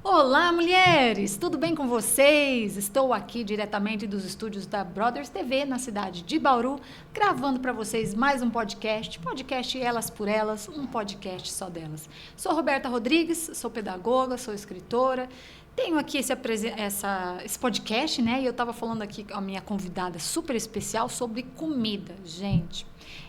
Olá, mulheres! Tudo bem com vocês? Estou aqui diretamente dos estúdios da Brothers TV, na cidade de Bauru, gravando para vocês mais um podcast Elas por Elas, um podcast só delas. Sou Roberta Rodrigues, sou pedagoga, sou escritora, tenho aqui esse podcast, né? E eu estava falando aqui com a minha convidada super especial sobre comida, gente.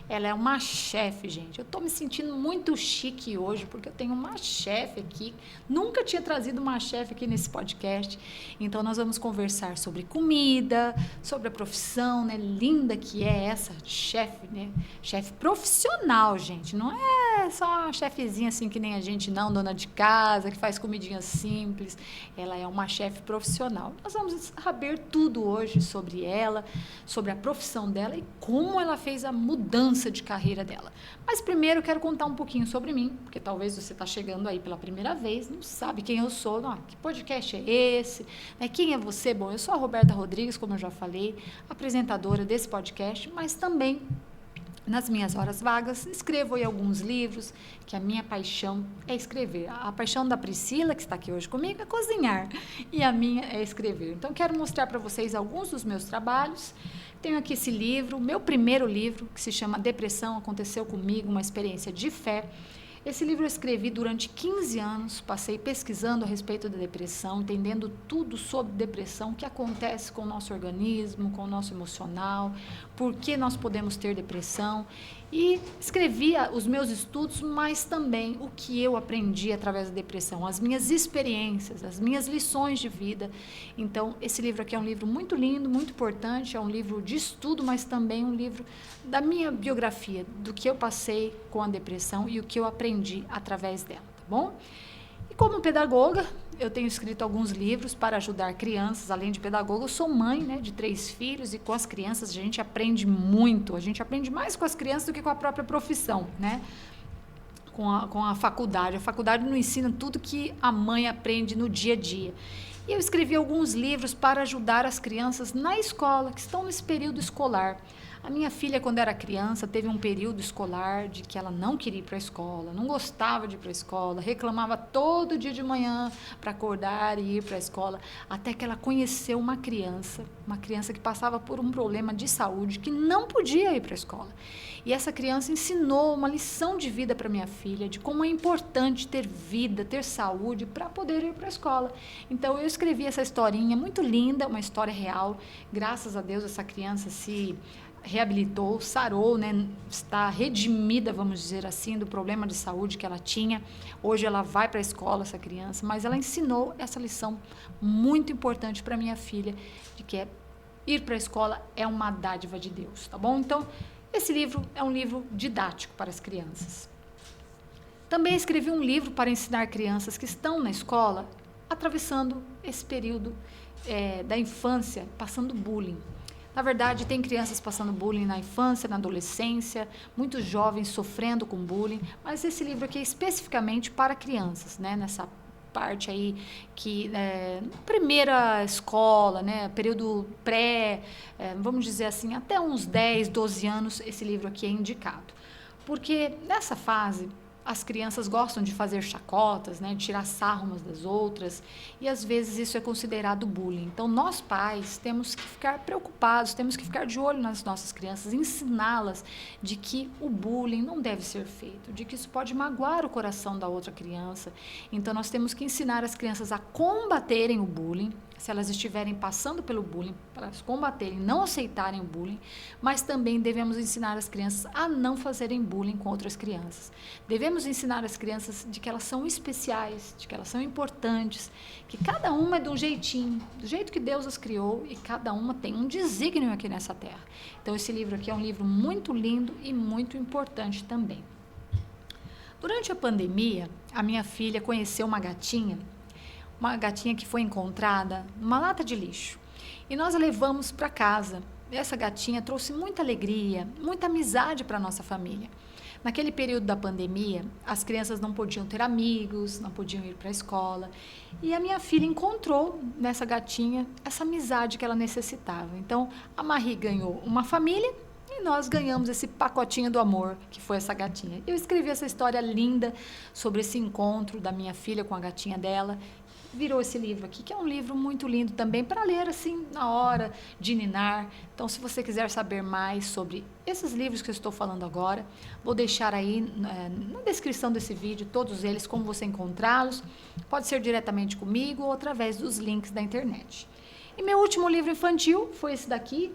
Ela é uma chefe, gente. Eu tô me sentindo muito chique hoje, porque eu tenho uma chefe aqui. Nunca tinha trazido uma chefe aqui nesse podcast. Então, nós vamos conversar sobre comida, sobre a profissão, né? Linda que é essa chefe, né? Chefe profissional, gente. Não é só uma chefezinha assim que nem a gente, não, dona de casa, que faz comidinha simples. Ela é uma chefe profissional. Nós vamos saber tudo hoje sobre ela, sobre a profissão dela e como ela fez a mudança de carreira dela. Mas primeiro eu quero contar um pouquinho sobre mim, porque talvez você está chegando aí pela primeira vez, não sabe quem eu sou, não, que podcast é esse, né? Quem é você? Bom, eu sou a Roberta Rodrigues, como eu já falei, apresentadora desse podcast, mas também nas minhas horas vagas, escrevo aí alguns livros, que a minha paixão é escrever. A paixão da Priscila, que está aqui hoje comigo, é cozinhar, e a minha é escrever. Então, quero mostrar para vocês alguns dos meus trabalhos. Tenho aqui esse livro, meu primeiro livro, que se chama Depressão, Aconteceu Comigo, uma experiência de fé. Esse livro eu escrevi durante 15 anos, passei pesquisando a respeito da depressão, entendendo tudo sobre depressão, o que acontece com o nosso organismo, com o nosso emocional, por que nós podemos ter depressão. E escrevia os meus estudos, mas também o que eu aprendi através da depressão, as minhas experiências, as minhas lições de vida. Então, esse livro aqui é um livro muito lindo, muito importante, é um livro de estudo, mas também um livro da minha biografia, do que eu passei com a depressão e o que eu aprendi através dela, tá bom? E como pedagoga, eu tenho escrito alguns livros para ajudar crianças. Além de pedagoga, eu sou mãe, né, de 3 filhos, e com as crianças a gente aprende muito. A gente aprende mais com as crianças do que com a própria profissão, né? Com a faculdade. A faculdade não ensina tudo que a mãe aprende no dia a dia. E eu escrevi alguns livros para ajudar as crianças na escola, que estão nesse período escolar. A minha filha, quando era criança, teve um período escolar de que ela não queria ir para a escola, não gostava de ir para a escola, reclamava todo dia de manhã para acordar e ir para a escola, até que ela conheceu uma criança que passava por um problema de saúde, que não podia ir para a escola. E essa criança ensinou uma lição de vida para minha filha, de como é importante ter vida, ter saúde para poder ir para a escola. Então, eu escrevi essa historinha muito linda, uma história real. Graças a Deus, essa criança se reabilitou, sarou, né? Está redimida, vamos dizer assim, do problema de saúde que ela tinha. Hoje ela vai para a escola, essa criança, mas ela ensinou essa lição muito importante para minha filha, de que ir para a escola é uma dádiva de Deus, tá bom? Então, esse livro é um livro didático para as crianças. Também escrevi um livro para ensinar crianças que estão na escola, atravessando esse período da infância, passando bullying. Na verdade, tem crianças passando bullying na infância, na adolescência, muitos jovens sofrendo com bullying, mas esse livro aqui é especificamente para crianças, né? Nessa parte aí que primeira escola, né? Período pré, vamos dizer assim, até uns 10, 12 anos, esse livro aqui é indicado. Porque nessa fase, as crianças gostam de fazer chacotas, né, de tirar sarro umas das outras, e às vezes isso é considerado bullying. Então, nós pais temos que ficar preocupados, temos que ficar de olho nas nossas crianças, ensiná-las de que o bullying não deve ser feito, de que isso pode magoar o coração da outra criança. Então, nós temos que ensinar as crianças a combaterem o bullying, se elas estiverem passando pelo bullying, para elas combaterem, não aceitarem o bullying, mas também devemos ensinar as crianças a não fazerem bullying com outras crianças. Devemos ensinar as crianças de que elas são especiais, de que elas são importantes, que cada uma é de um jeitinho, do jeito que Deus as criou, e cada uma tem um desígnio aqui nessa terra. Então, esse livro aqui é um livro muito lindo e muito importante também. Durante a pandemia, a minha filha conheceu uma gatinha que foi encontrada numa lata de lixo. E nós a levamos para casa. Essa gatinha trouxe muita alegria, muita amizade para a nossa família. Naquele período da pandemia, as crianças não podiam ter amigos, não podiam ir para a escola. E a minha filha encontrou nessa gatinha essa amizade que ela necessitava. Então, a Marie ganhou uma família e nós ganhamos esse pacotinho do amor, que foi essa gatinha. Eu escrevi essa história linda sobre esse encontro da minha filha com a gatinha dela, virou esse livro aqui, que é um livro muito lindo também para ler assim na hora de ninar. Então, se você quiser saber mais sobre esses livros que eu estou falando agora, vou deixar aí na descrição desse vídeo todos eles, como você encontrá-los. Pode ser diretamente comigo ou através dos links da internet. E meu último livro infantil foi esse daqui,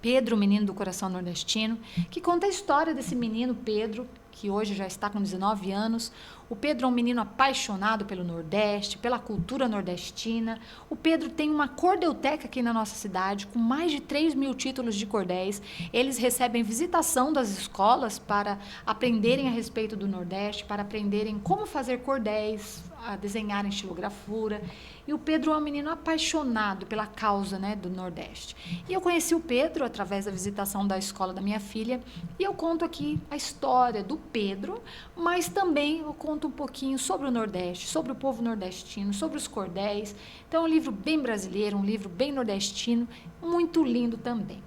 Pedro, o Menino do Coração Nordestino, que conta a história desse menino Pedro, que hoje já está com 19 anos. O Pedro é um menino apaixonado pelo Nordeste, pela cultura nordestina. O Pedro tem uma cordeuteca aqui na nossa cidade, com mais de 3.000 títulos de cordéis. Eles recebem visitação das escolas para aprenderem a respeito do Nordeste, para aprenderem como fazer cordéis, a desenhar em estilografura. E o Pedro é um menino apaixonado pela causa, né, do Nordeste. E eu conheci o Pedro através da visitação da escola da minha filha, e eu conto aqui a história do Pedro, mas também eu conto um pouquinho sobre o Nordeste, sobre o povo nordestino, sobre os cordéis. Então é um livro bem brasileiro, um livro bem nordestino, muito lindo também.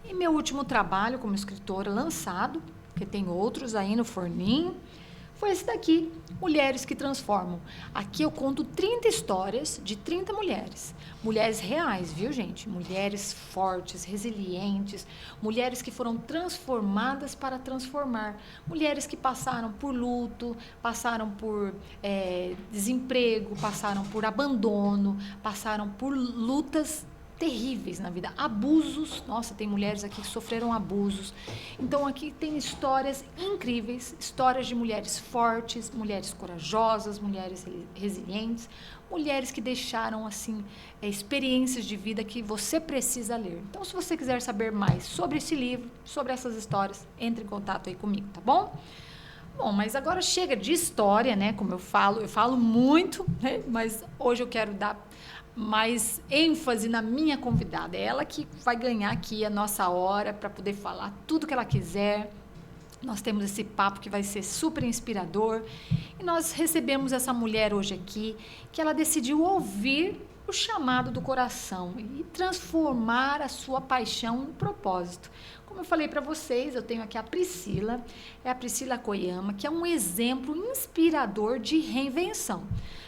E meu último trabalho como escritora lançado, que tem outros aí no forninho, foi esse daqui, Mulheres que Transformam. Aqui eu conto 30 histórias de 30 mulheres. Mulheres reais, viu, gente? Mulheres fortes, resilientes, mulheres que foram transformadas para transformar. Mulheres que passaram por luto, passaram por desemprego, passaram por abandono, passaram por lutas terríveis na vida, abusos. Nossa, tem mulheres aqui que sofreram abusos. Então aqui tem histórias incríveis, histórias de mulheres fortes, mulheres corajosas, mulheres resilientes, mulheres que deixaram assim experiências de vida que você precisa ler. Então, se você quiser saber mais sobre esse livro, sobre essas histórias, entre em contato aí comigo, tá bom? Bom, mas agora chega de história, né? Como eu falo muito, né? Mas hoje eu quero dar mais ênfase na minha convidada. É ela que vai ganhar aqui a nossa hora para poder falar tudo que ela quiser. Nós temos esse papo que vai ser super inspirador. E nós recebemos essa mulher hoje aqui, que ela decidiu ouvir o chamado do coração e transformar a sua paixão em propósito. Como eu falei para vocês, eu tenho aqui a Priscila, é a Priscila Koyama, que é um exemplo inspirador de reinvenção.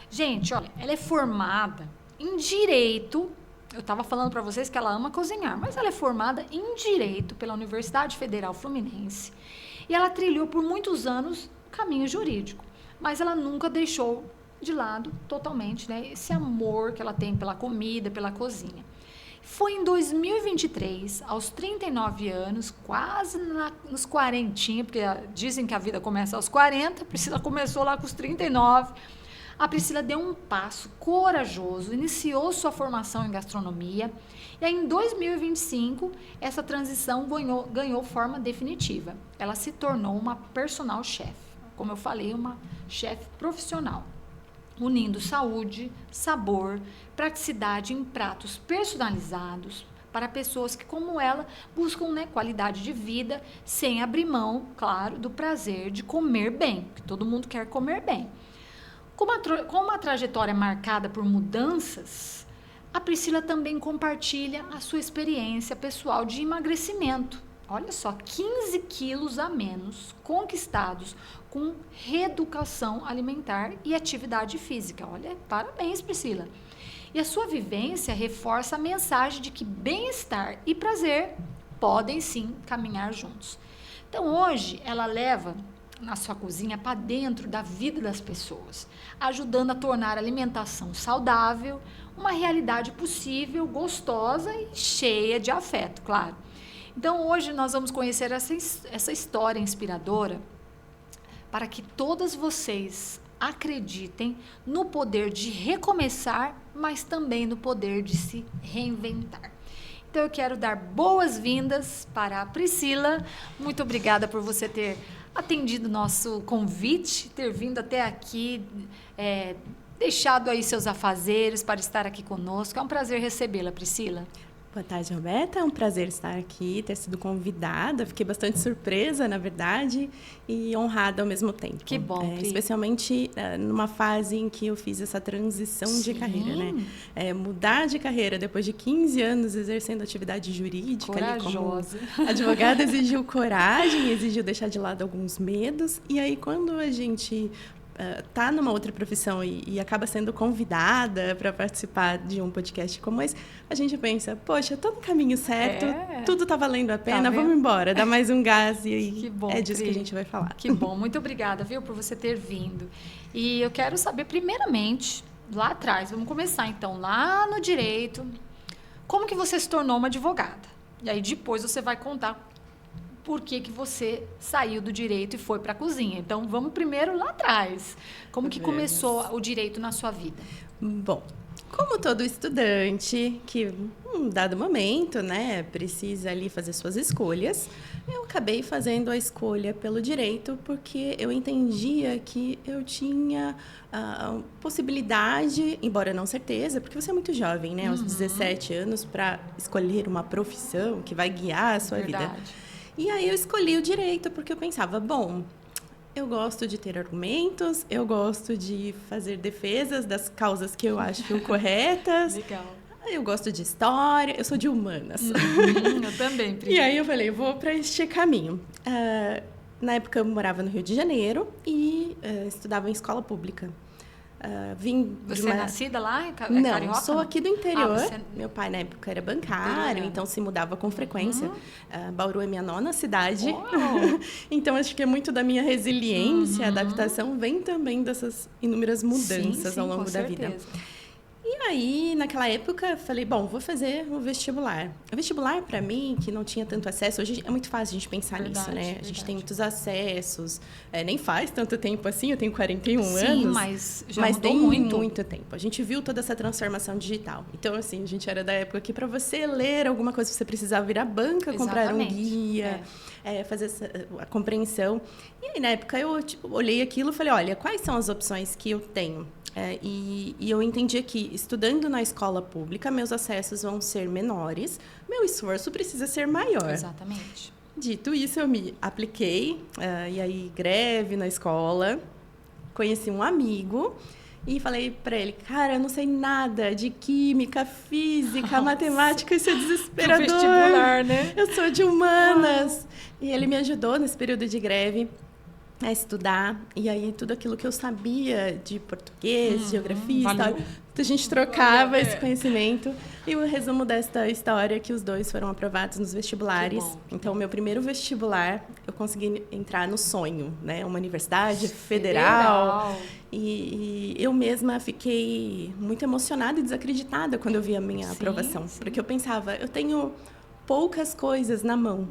Gente, olha, ela é formada em Direito. Eu estava falando para vocês que ela ama cozinhar, mas ela é formada em Direito pela Universidade Federal Fluminense. E ela trilhou por muitos anos o caminho jurídico, mas ela nunca deixou de lado totalmente, né, esse amor que ela tem pela comida, pela cozinha. Foi em 2023, aos 39 anos, quase nos 40, porque dizem que a vida começa aos 40, a Priscila começou lá com os 39. A Priscila deu um passo corajoso, iniciou sua formação em gastronomia, e aí em 2025 essa transição ganhou forma definitiva. Ela se tornou uma personal chef, como eu falei, uma chefe profissional, unindo saúde, sabor, praticidade em pratos personalizados para pessoas que, como ela, buscam, né, qualidade de vida sem abrir mão, claro, do prazer de comer bem, que todo mundo quer comer bem. Com uma trajetória marcada por mudanças, a Priscila também compartilha a sua experiência pessoal de emagrecimento. Olha só, 15 quilos a menos conquistados com reeducação alimentar e atividade física. Olha, parabéns, Priscila. E a sua vivência reforça a mensagem de que bem-estar e prazer podem sim caminhar juntos. Então, hoje, ela leva na sua cozinha para dentro da vida das pessoas, ajudando a tornar a alimentação saudável uma realidade possível, gostosa e cheia de afeto, claro. Então, hoje nós vamos conhecer essa história inspiradora para que todas vocês acreditem no poder de recomeçar, mas também no poder de se reinventar. Então, eu quero dar boas-vindas para a Priscila. Muito obrigada por você ter atendido o nosso convite, ter vindo até aqui, deixado aí seus afazeres para estar aqui conosco. É um prazer recebê-la, Priscila. Boa tarde, Roberta. É um prazer estar aqui, ter sido convidada. Fiquei bastante surpresa, na verdade, e honrada ao mesmo tempo. Que bom. Especialmente numa fase em que eu fiz essa transição Sim. de carreira, né? Mudar de carreira depois de 15 anos exercendo atividade jurídica. Corajosa. Ali como advogada, exigiu coragem, exigiu deixar de lado alguns medos. E aí, quando a gente tá numa outra profissão e acaba sendo convidada para participar de um podcast como esse, a gente pensa, poxa, tô no caminho certo, tudo tá valendo a pena, vamos embora, dá mais um gás e Que bom, é disso Pri, que a gente vai falar. Que bom, muito obrigada, viu, por você ter vindo. E eu quero saber, primeiramente, lá atrás, vamos começar então, lá no direito, como que você se tornou uma advogada? E aí depois você vai contar por que você saiu do direito e foi para a cozinha. Então, vamos primeiro lá atrás. Como que começou o direito na sua vida? Bom, como todo estudante que, em um dado momento, né, precisa ali fazer suas escolhas, eu acabei fazendo a escolha pelo direito porque eu entendia que eu tinha possibilidade, embora não certeza, porque você é muito jovem, né, aos 17 anos, para escolher uma profissão que vai guiar a sua vida. E aí eu escolhi o direito porque eu pensava, bom, eu gosto de ter argumentos, eu gosto de fazer defesas das causas que eu acho corretas. Legal. Eu gosto de história, eu sou de humanas. Eu também, Pri. E aí eu falei, vou para este caminho. Na época eu morava no Rio de Janeiro e estudava em escola pública. Você é nascida lá? Não, carioca? Sou aqui do interior. Você... Meu pai, na época, era bancário, então se mudava com frequência. Bauru é minha 9ª cidade. Então, acho que é muito da minha resiliência, adaptação, vem também dessas inúmeras mudanças ao longo da vida. E aí, naquela época, eu falei, bom, vou fazer o vestibular. O vestibular, para mim, que não tinha tanto acesso, hoje é muito fácil a gente pensar nisso, né? A gente tem muitos acessos, nem faz tanto tempo assim, eu tenho 41 anos. Sim, mas já mudou tem muito tempo. A gente viu toda essa transformação digital. Então, assim, a gente era da época que para você ler alguma coisa, você precisava ir à banca, comprar um guia, fazer a compreensão. E aí, na época, eu olhei aquilo e falei, olha, quais são as opções que eu tenho? E eu entendi que, estudando na escola pública, meus acessos vão ser menores, meu esforço precisa ser maior. Exatamente. Dito isso, eu me apliquei, e aí greve na escola, conheci um amigo e falei para ele, cara, eu não sei nada de química, física, matemática, isso é desesperador. Do vestibular, né? Eu sou de humanas. E ele me ajudou nesse período de greve a estudar, e aí tudo aquilo que eu sabia de português, geografia, história, a gente trocava esse conhecimento. E o resumo desta história é que os dois foram aprovados nos vestibulares. Então, meu primeiro vestibular, eu consegui entrar no sonho, né? Uma universidade federal. E eu mesma fiquei muito emocionada e desacreditada quando eu vi a minha aprovação. Porque eu pensava, eu tenho poucas coisas na mão.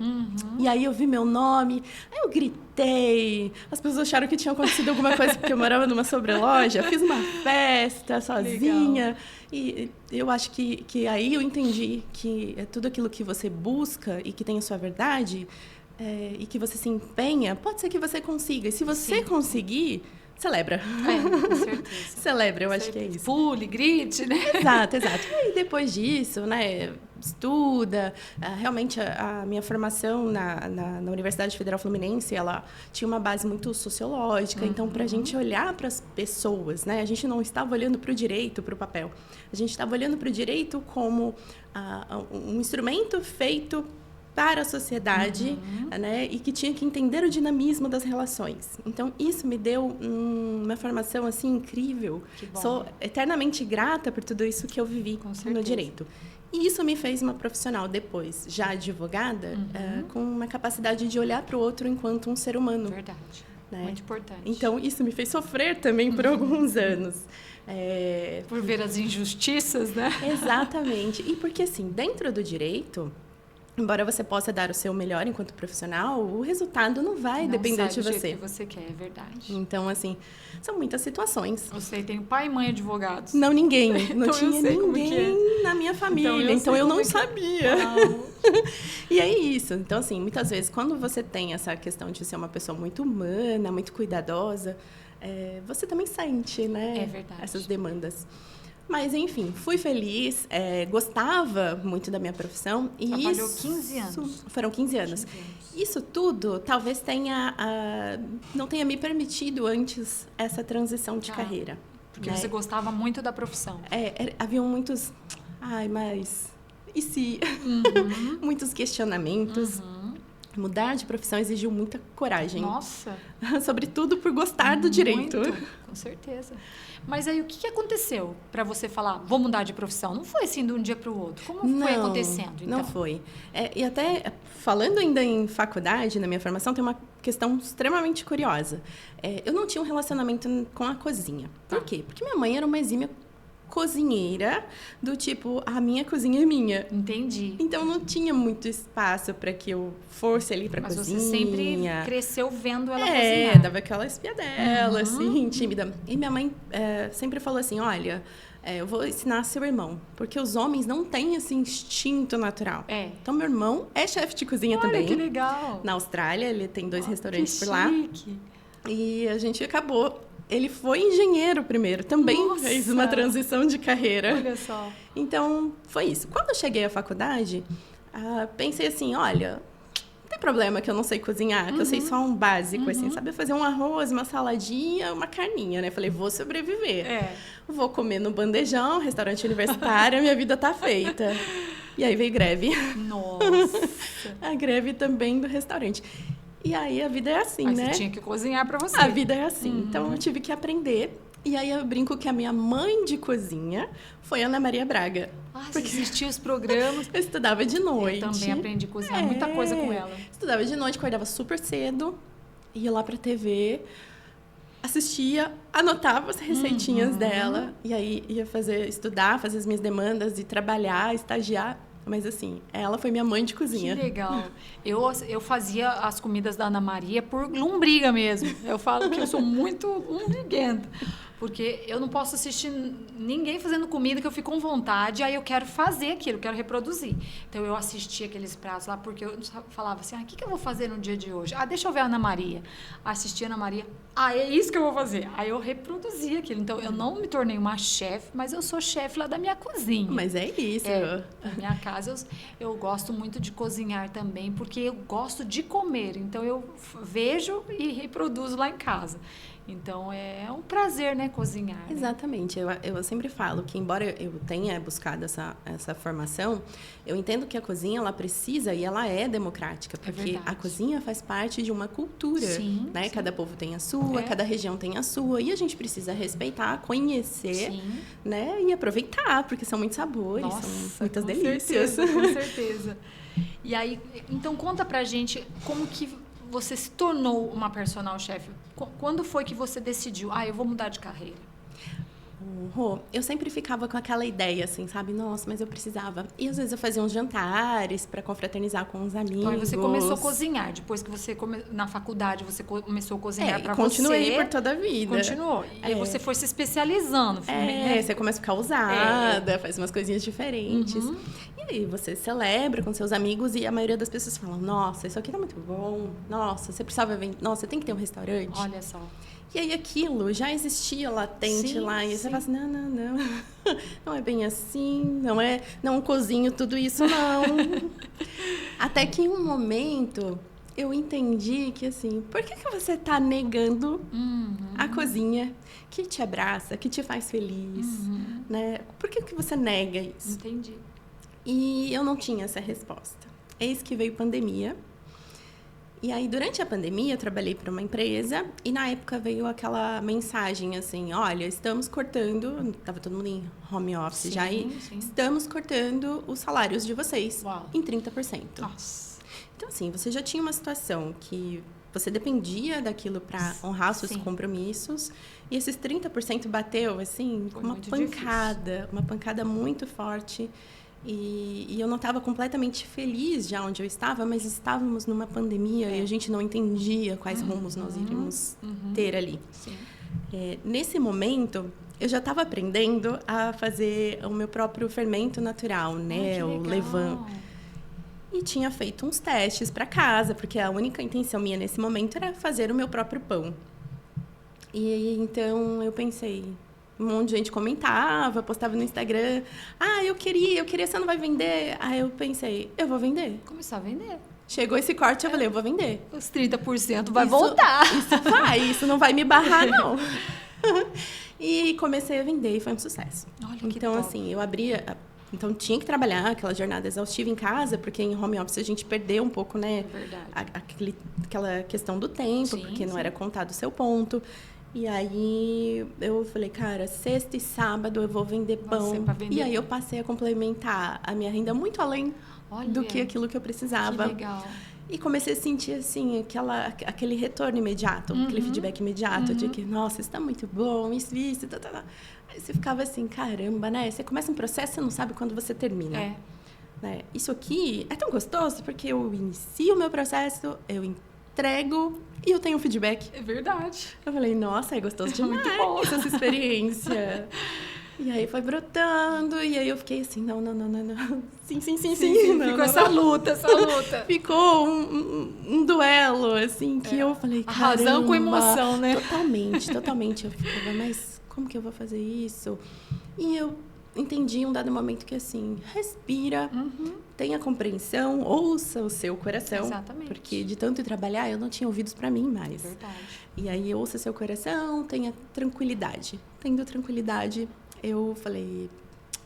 E aí eu vi meu nome, aí eu gritei. As pessoas acharam que tinha acontecido alguma coisa porque eu morava numa sobreloja. Fiz uma festa sozinha. Legal. E eu acho que aí eu entendi que é tudo aquilo que você busca e que tem a sua verdade e que você se empenha, pode ser que você consiga. E se você conseguir, celebra. Com certeza. Celebra, eu acho que é isso. Pule, grite, né? Exato. E aí, depois disso, né, estuda. Realmente, a minha formação na Universidade Federal Fluminense, ela tinha uma base muito sociológica. Então, para a gente olhar para as pessoas, né, a gente não estava olhando para o direito, para o papel. A gente estava olhando para o direito como um instrumento feito para a sociedade, né, e que tinha que entender o dinamismo das relações. Então, isso me deu uma formação assim incrível. Sou eternamente grata por tudo isso que eu vivi no direito. E isso me fez uma profissional depois, já advogada, com uma capacidade de olhar para o outro enquanto um ser humano. Verdade. Né? Muito importante. Então, isso me fez sofrer também por alguns anos. Por ver as injustiças, né? Exatamente. E porque, assim, dentro do direito, embora você possa dar o seu melhor enquanto profissional, o resultado não vai depender de você. Jeito que você quer, é verdade. Então, assim, são muitas situações. Você tem pai e mãe advogados? Não, ninguém. Não então tinha ninguém na minha família. Então eu não sabia. E é isso. Então, assim, muitas vezes, quando você tem essa questão de ser uma pessoa muito humana, muito cuidadosa, você também sente, né? É verdade. Essas demandas. Mas, enfim, fui feliz, gostava muito da minha profissão. E trabalhou 15 anos. Foram 15 anos. Isso tudo talvez não tenha me permitido antes essa transição de carreira. Porque você gostava muito da profissão. Haviam muitos... Ai, mas... E se? Muitos questionamentos. Mudar de profissão exigiu muita coragem. Nossa! Sobretudo por gostar do direito. Com certeza. Mas aí, o que aconteceu para você falar, vou mudar de profissão? Não foi assim de um dia para o outro. Como foi acontecendo, então? Não foi. E até, falando ainda em faculdade, na minha formação, tem uma questão extremamente curiosa. Eu não tinha um relacionamento com a cozinha. Por quê? Porque minha mãe era uma exímia cozinheira, do tipo, a minha cozinha é minha. Entendi. Então, não tinha muito espaço para que eu fosse ali para cozinha. Mas você sempre cresceu vendo ela cozinhar. Dava aquela espiadela, assim, tímida. E minha mãe sempre falou assim, olha, eu vou ensinar seu irmão, porque os homens não têm esse instinto natural. Então, meu irmão é chefe de cozinha também. Olha, que legal. Na Austrália, ele tem 2 restaurantes por lá. E a gente acabou... Ele foi engenheiro primeiro, também fez uma transição de carreira. Olha só. Então, foi isso. Quando eu cheguei à faculdade, pensei assim, olha, não tem problema que eu não sei cozinhar, que eu sei só um básico, assim, saber fazer um arroz, uma saladinha, uma carninha, né? Falei, vou sobreviver. Vou comer no bandejão, restaurante universitário, minha vida tá feita. E aí veio greve. Nossa! A greve também do restaurante. E aí a vida é assim, né? Você tinha que cozinhar para você. A vida é assim. Então eu tive que aprender. E aí eu brinco que a minha mãe de cozinha foi Ana Maria Braga. Porque assistia os programas. Eu estudava de noite. Eu também aprendi a cozinhar muita coisa com ela. Estudava de noite, acordava super cedo, ia lá pra TV, assistia, anotava as receitinhas dela. E aí ia estudar, fazer as minhas demandas e trabalhar, estagiar. Mas assim, ela foi minha mãe de cozinha. Que legal. Eu fazia as comidas da Ana Maria por lombriga mesmo. Eu falo que eu sou muito lombriguenta. Porque eu não posso assistir ninguém fazendo comida que eu fico com vontade, aí eu quero fazer aquilo, eu quero reproduzir. Então, eu assistia aqueles pratos lá, porque eu falava assim, o que eu vou fazer no dia de hoje? Deixa eu ver a Ana Maria. Assistia a Ana Maria, é isso que eu vou fazer. Aí eu reproduzia aquilo. Então, eu não me tornei uma chefe, mas eu sou chefe lá da minha cozinha. Mas é isso. Na minha casa, eu gosto muito de cozinhar também, porque eu gosto de comer. Então, eu vejo e reproduzo lá em casa. Então, é um prazer, né, cozinhar. Exatamente. Né? Eu sempre falo que, embora eu tenha buscado essa formação, eu entendo que a cozinha, ela precisa e ela é democrática, porque a cozinha faz parte de uma cultura, né? Sim. Cada povo tem a sua, cada região tem a sua, e a gente precisa respeitar, conhecer, né, e aproveitar, porque são muitos sabores, são muitas delícias. Com certeza. E aí, então, conta pra gente como que você se tornou uma personal chef. Quando foi que você decidiu, eu vou mudar de carreira? Eu sempre ficava com aquela ideia, assim, sabe? Nossa, mas eu precisava. E às vezes eu fazia uns jantares para confraternizar com os amigos. Então, você começou a cozinhar. Depois que você, na faculdade, você começou a cozinhar para você. Continuei por toda a vida. Continuou. E aí você foi se especializando. Né? Você começa a ficar ousada, faz umas coisinhas diferentes. E aí você celebra com seus amigos e a maioria das pessoas falam, nossa, isso aqui tá muito bom. Nossa, você precisava vender. Nossa, você tem que ter um restaurante. Olha só. E aí aquilo já existia latente lá. E você fala assim, não. Não é bem assim. Não cozinho tudo isso, não. Até que em um momento eu entendi que, assim, por que você tá negando a cozinha que te abraça, que te faz feliz, né? Por que você nega isso? Entendi. E eu não tinha essa resposta. Eis que veio pandemia. E aí, durante a pandemia, eu trabalhei para uma empresa e, na época, veio aquela mensagem assim, olha, estamos cortando, estava todo mundo em home office estamos cortando os salários de vocês em 30%. Nossa. Então, assim, você já tinha uma situação que você dependia daquilo para honrar seus compromissos e esses 30% bateu, assim, com uma pancada muito forte. E eu não estava completamente feliz já onde eu estava, mas estávamos numa pandemia e a gente não entendia quais rumos nós iríamos ter ali. Nesse momento, eu já estava aprendendo a fazer o meu próprio fermento natural, né? O levain. E tinha feito uns testes para casa, porque a única intenção minha nesse momento era fazer o meu próprio pão. E então eu pensei... Um monte de gente comentava, postava no Instagram. Eu queria, você não vai vender? Aí eu pensei, eu vou vender. Começar a vender. Chegou esse corte, eu falei, eu vou vender. Os 30% vai voltar. Isso não vai me barrar, não. E comecei a vender e foi um sucesso. Olha que então, top. assim, eu Então, tinha que trabalhar aquela jornada exaustiva em casa, porque em home office a gente perdeu um pouco, né? É verdade. Aquela questão do tempo, porque não era contado o seu ponto. E aí, eu falei, cara, sexta e sábado eu vou vender pão. E aí, eu passei a complementar a minha renda muito além do que aquilo que eu precisava. Que legal. E comecei a sentir, assim, aquele retorno imediato, aquele feedback imediato de que, nossa, isso tá muito bom, isso, tá. Aí você ficava assim, caramba, né? Você começa um processo e você não sabe quando você termina. Né? Isso aqui é tão gostoso porque eu inicio o meu processo, eu entrego e eu tenho um feedback. É verdade. Eu falei, nossa, é gostoso demais muito bom essa experiência. E aí foi brotando, e aí eu fiquei assim, não. Sim. Ficou essa luta. Ficou um duelo, assim, que eu falei, caramba. A razão com emoção, né? Totalmente. Eu ficava, mas como que eu vou fazer isso? E eu entendi em um dado momento que, assim, respira, tenha compreensão, ouça o seu coração. Exatamente. Porque de tanto trabalhar, eu não tinha ouvidos para mim mais. Verdade. E aí, ouça seu coração, tenha tranquilidade. Tendo tranquilidade, eu falei,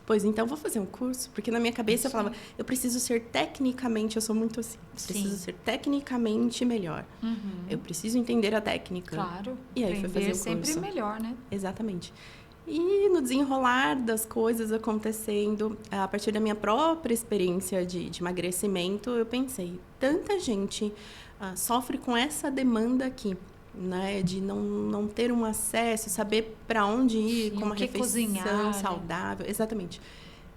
pois então vou fazer um curso. Porque na minha cabeça eu falava, eu preciso ser tecnicamente, eu sou muito assim, preciso ser tecnicamente melhor. Eu preciso entender a técnica. Claro. E aí foi fazer o curso. Sempre melhor, né? Exatamente. E no desenrolar das coisas acontecendo, a partir da minha própria experiência de emagrecimento, eu pensei, tanta gente sofre com essa demanda aqui, né, de não ter um acesso, saber para onde ir, com uma refeição cozinhar, saudável, exatamente.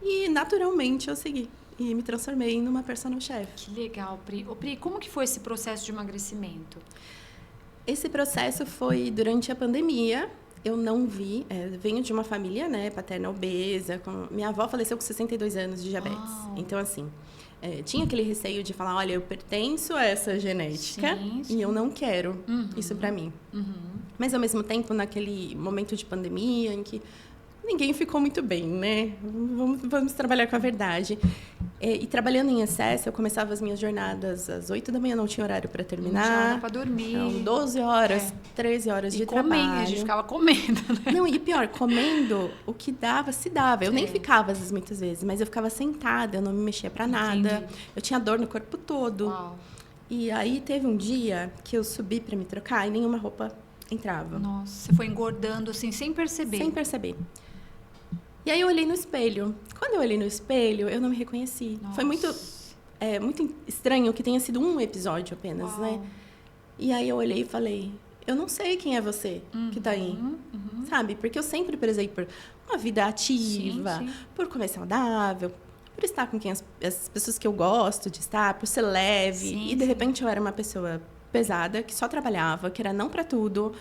E naturalmente eu segui e me transformei numa personal chef. Que legal, Pri. Ô, Pri, como que foi esse processo de emagrecimento? Esse processo foi durante a pandemia. Eu não vi, venho de uma família, né, paterna obesa, minha avó faleceu com 62 anos de diabetes. Uau. Então, assim, tinha aquele receio de falar, olha, eu pertenço a essa genética e eu não quero isso pra mim. Mas, ao mesmo tempo, naquele momento de pandemia em que ninguém ficou muito bem, né? Vamos trabalhar com a verdade. E trabalhando em excesso, eu começava as minhas jornadas às 8 da manhã, não tinha horário para terminar. Não para dormir. Então, 12 horas, 13 horas de trabalho. A gente ficava comendo, né? Não, e pior, comendo o que dava, se dava. Eu nem ficava, às vezes, muitas vezes, mas eu ficava sentada, eu não me mexia para nada. Eu tinha dor no corpo todo. Uau. E aí, teve um dia que eu subi para me trocar e nenhuma roupa entrava. Nossa, você foi engordando assim, sem perceber. Sem perceber. E aí eu olhei no espelho. Quando eu olhei no espelho, eu não me reconheci. Nossa. Foi muito estranho que tenha sido um episódio apenas, né? E aí eu olhei e falei, eu não sei quem é você que tá aí, sabe? Porque eu sempre prezei por uma vida ativa, por comer saudável, por estar com quem as pessoas que eu gosto de estar, por ser leve. E de repente eu era uma pessoa pesada, que só trabalhava, que era não pra tudo,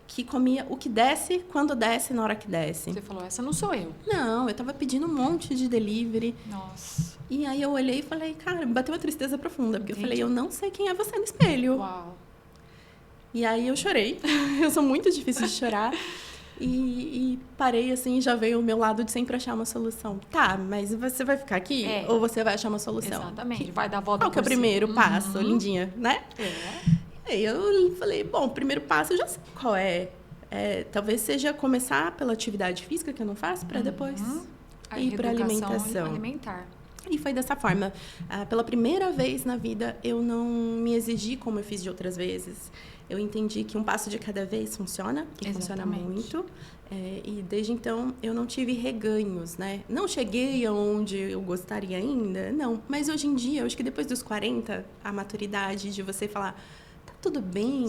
que comia o que desce, quando desce, na hora que desce. Você falou, essa não sou eu. Não, eu tava pedindo um monte de delivery. Nossa. E aí eu olhei e falei, cara, me bateu uma tristeza profunda. Porque eu falei, eu não sei quem é você no espelho. Uau. E aí eu chorei. Eu sou muito difícil de chorar. E parei assim, já veio o meu lado de sempre achar uma solução. Tá, mas você vai ficar aqui? Ou você vai achar uma solução? Exatamente, vai dar a volta. Qual que é o primeiro passo, lindinha, né? Aí eu falei, bom, o primeiro passo eu já sei qual é. Talvez seja começar pela atividade física, que eu não faço, para depois ir para alimentação. Alimentar. E foi dessa forma. Pela primeira vez na vida, eu não me exigi como eu fiz de outras vezes. Eu entendi que um passo de cada vez funciona, e funciona muito. E desde então, eu não tive reganhos, né? Não cheguei aonde eu gostaria ainda, não. Mas hoje em dia, acho que depois dos 40, a maturidade de você falar... Tudo bem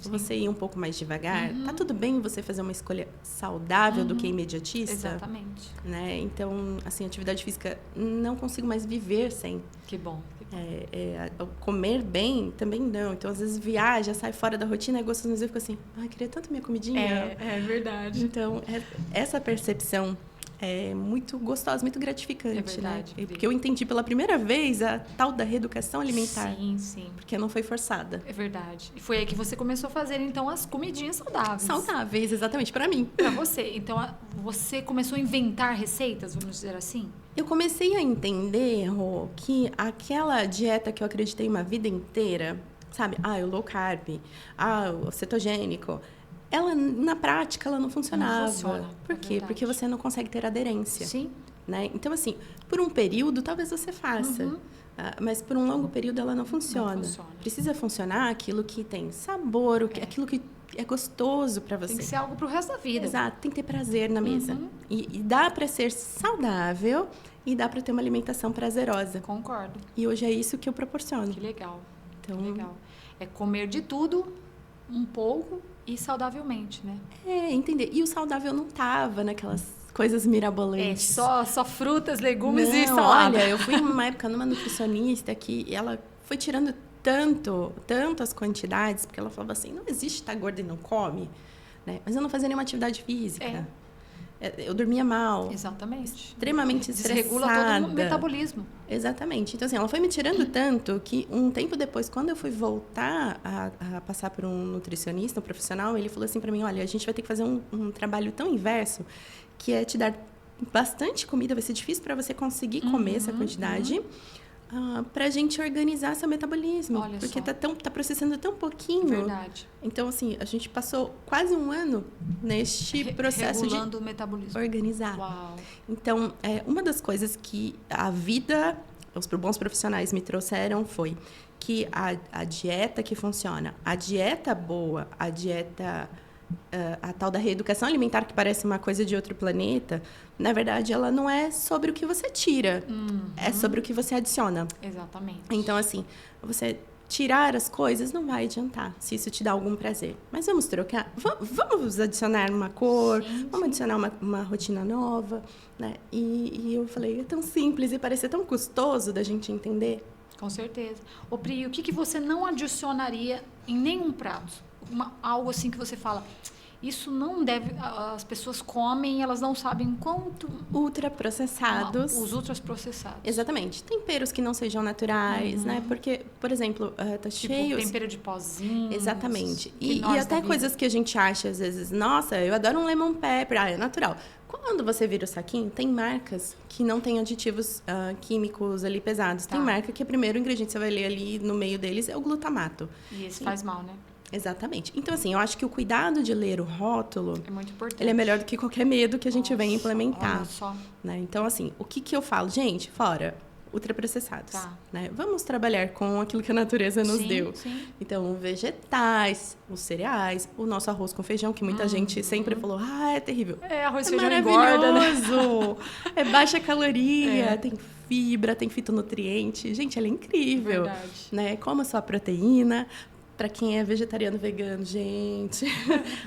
você ir um pouco mais devagar? Tá tudo bem você fazer uma escolha saudável do que imediatista? Exatamente. Né? Então, assim, atividade física, não consigo mais viver sem. Que bom. Comer bem, também não. Então, às vezes, viaja, sai fora da rotina, é gostoso, mas eu fico assim, queria tanto minha comidinha. É verdade. Então, essa percepção... é muito gostosa, muito gratificante, é verdade, né? Porque eu entendi pela primeira vez a tal da reeducação alimentar. Sim. Porque não foi forçada. É verdade. E foi aí que você começou a fazer, então, as comidinhas saudáveis. Saudáveis, exatamente, para mim. Para você. Então, você começou a inventar receitas, vamos dizer assim? Eu comecei a entender, Rô, que aquela dieta que eu acreditei uma vida inteira, sabe? O low carb, o cetogênico... ela, na prática, ela não funcionava. Não funciona. Por quê? Porque você não consegue ter aderência. Sim. né? Então, assim, por um período, talvez você faça. Mas por um longo período ela não funciona. Precisa funcionar aquilo que tem sabor, aquilo que é gostoso para você. Tem que ser algo para o resto da vida. Exato, tem que ter prazer na mesa. E dá para ser saudável e dá para ter uma alimentação prazerosa. Concordo. E hoje é isso que eu proporciono. Que legal. Então, que legal. É comer de tudo, um pouco e saudavelmente, né? Entender. E o saudável não tava naquelas coisas mirabolantes. Só frutas, legumes e salada. Olha, eu fui uma época numa nutricionista que ela foi tirando tanto as quantidades, porque ela falava assim, não existe estar gorda e não come, né? Mas eu não fazia nenhuma atividade física. Eu dormia mal. Exatamente. Extremamente estressada. Desregula todo o metabolismo. Exatamente. Então, assim, ela foi me tirando tanto que um tempo depois, quando eu fui voltar a passar por um nutricionista, um profissional, ele falou assim para mim, olha, a gente vai ter que fazer um trabalho tão inverso, que é te dar bastante comida, vai ser difícil para você conseguir comer essa quantidade, para a gente organizar seu metabolismo. Olha porque só. tá processando tão pouquinho. Verdade. Então, assim, a gente passou quase um ano neste processo regulando o metabolismo. Organizar. Uau. Então, uma das coisas que a vida, os bons profissionais me trouxeram foi que a dieta que funciona, a dieta boa, a dieta... a tal da reeducação alimentar, que parece uma coisa de outro planeta, na verdade, ela não é sobre o que você tira, é sobre o que você adiciona. Exatamente. Então, assim, você tirar as coisas não vai adiantar, se isso te dá algum prazer. Mas vamos trocar, vamos adicionar uma cor, vamos adicionar uma rotina nova, né? E eu falei, é tão simples e parece tão custoso da gente entender. Com certeza. Ô, Pri, o que você não adicionaria em nenhum prato? Algo assim que você fala, isso não deve... As pessoas comem e elas não sabem quanto... Ultraprocessados. Os ultraprocessados. Exatamente. Temperos que não sejam naturais, né? Porque, por exemplo, tá cheio... tempero de pozinho. Exatamente. E até coisas que a gente acha, às vezes, nossa, eu adoro um lemon pepper, é natural. Quando você vira o saquinho, tem marcas que não têm aditivos químicos ali pesados. Tem marca que o primeiro ingrediente que você vai ler ali no meio deles é o glutamato. E esse faz mal, né? Exatamente. Então, assim, eu acho que o cuidado de ler o rótulo... É muito importante. Ele é melhor do que qualquer medo que a gente venha implementar. Olha só. Né? Então, assim, o que eu falo? Gente, fora ultraprocessados. Né? Vamos trabalhar com aquilo que a natureza nos deu. Sim. Então, vegetais, os cereais, o nosso arroz com feijão, que muita gente sempre falou, é terrível. Arroz e feijão maravilhoso, engorda, né? É baixa caloria, tem fibra, tem fitonutriente. Gente, ela é incrível. Verdade. Né? Coma sua proteína. Para quem é vegetariano, vegano, gente,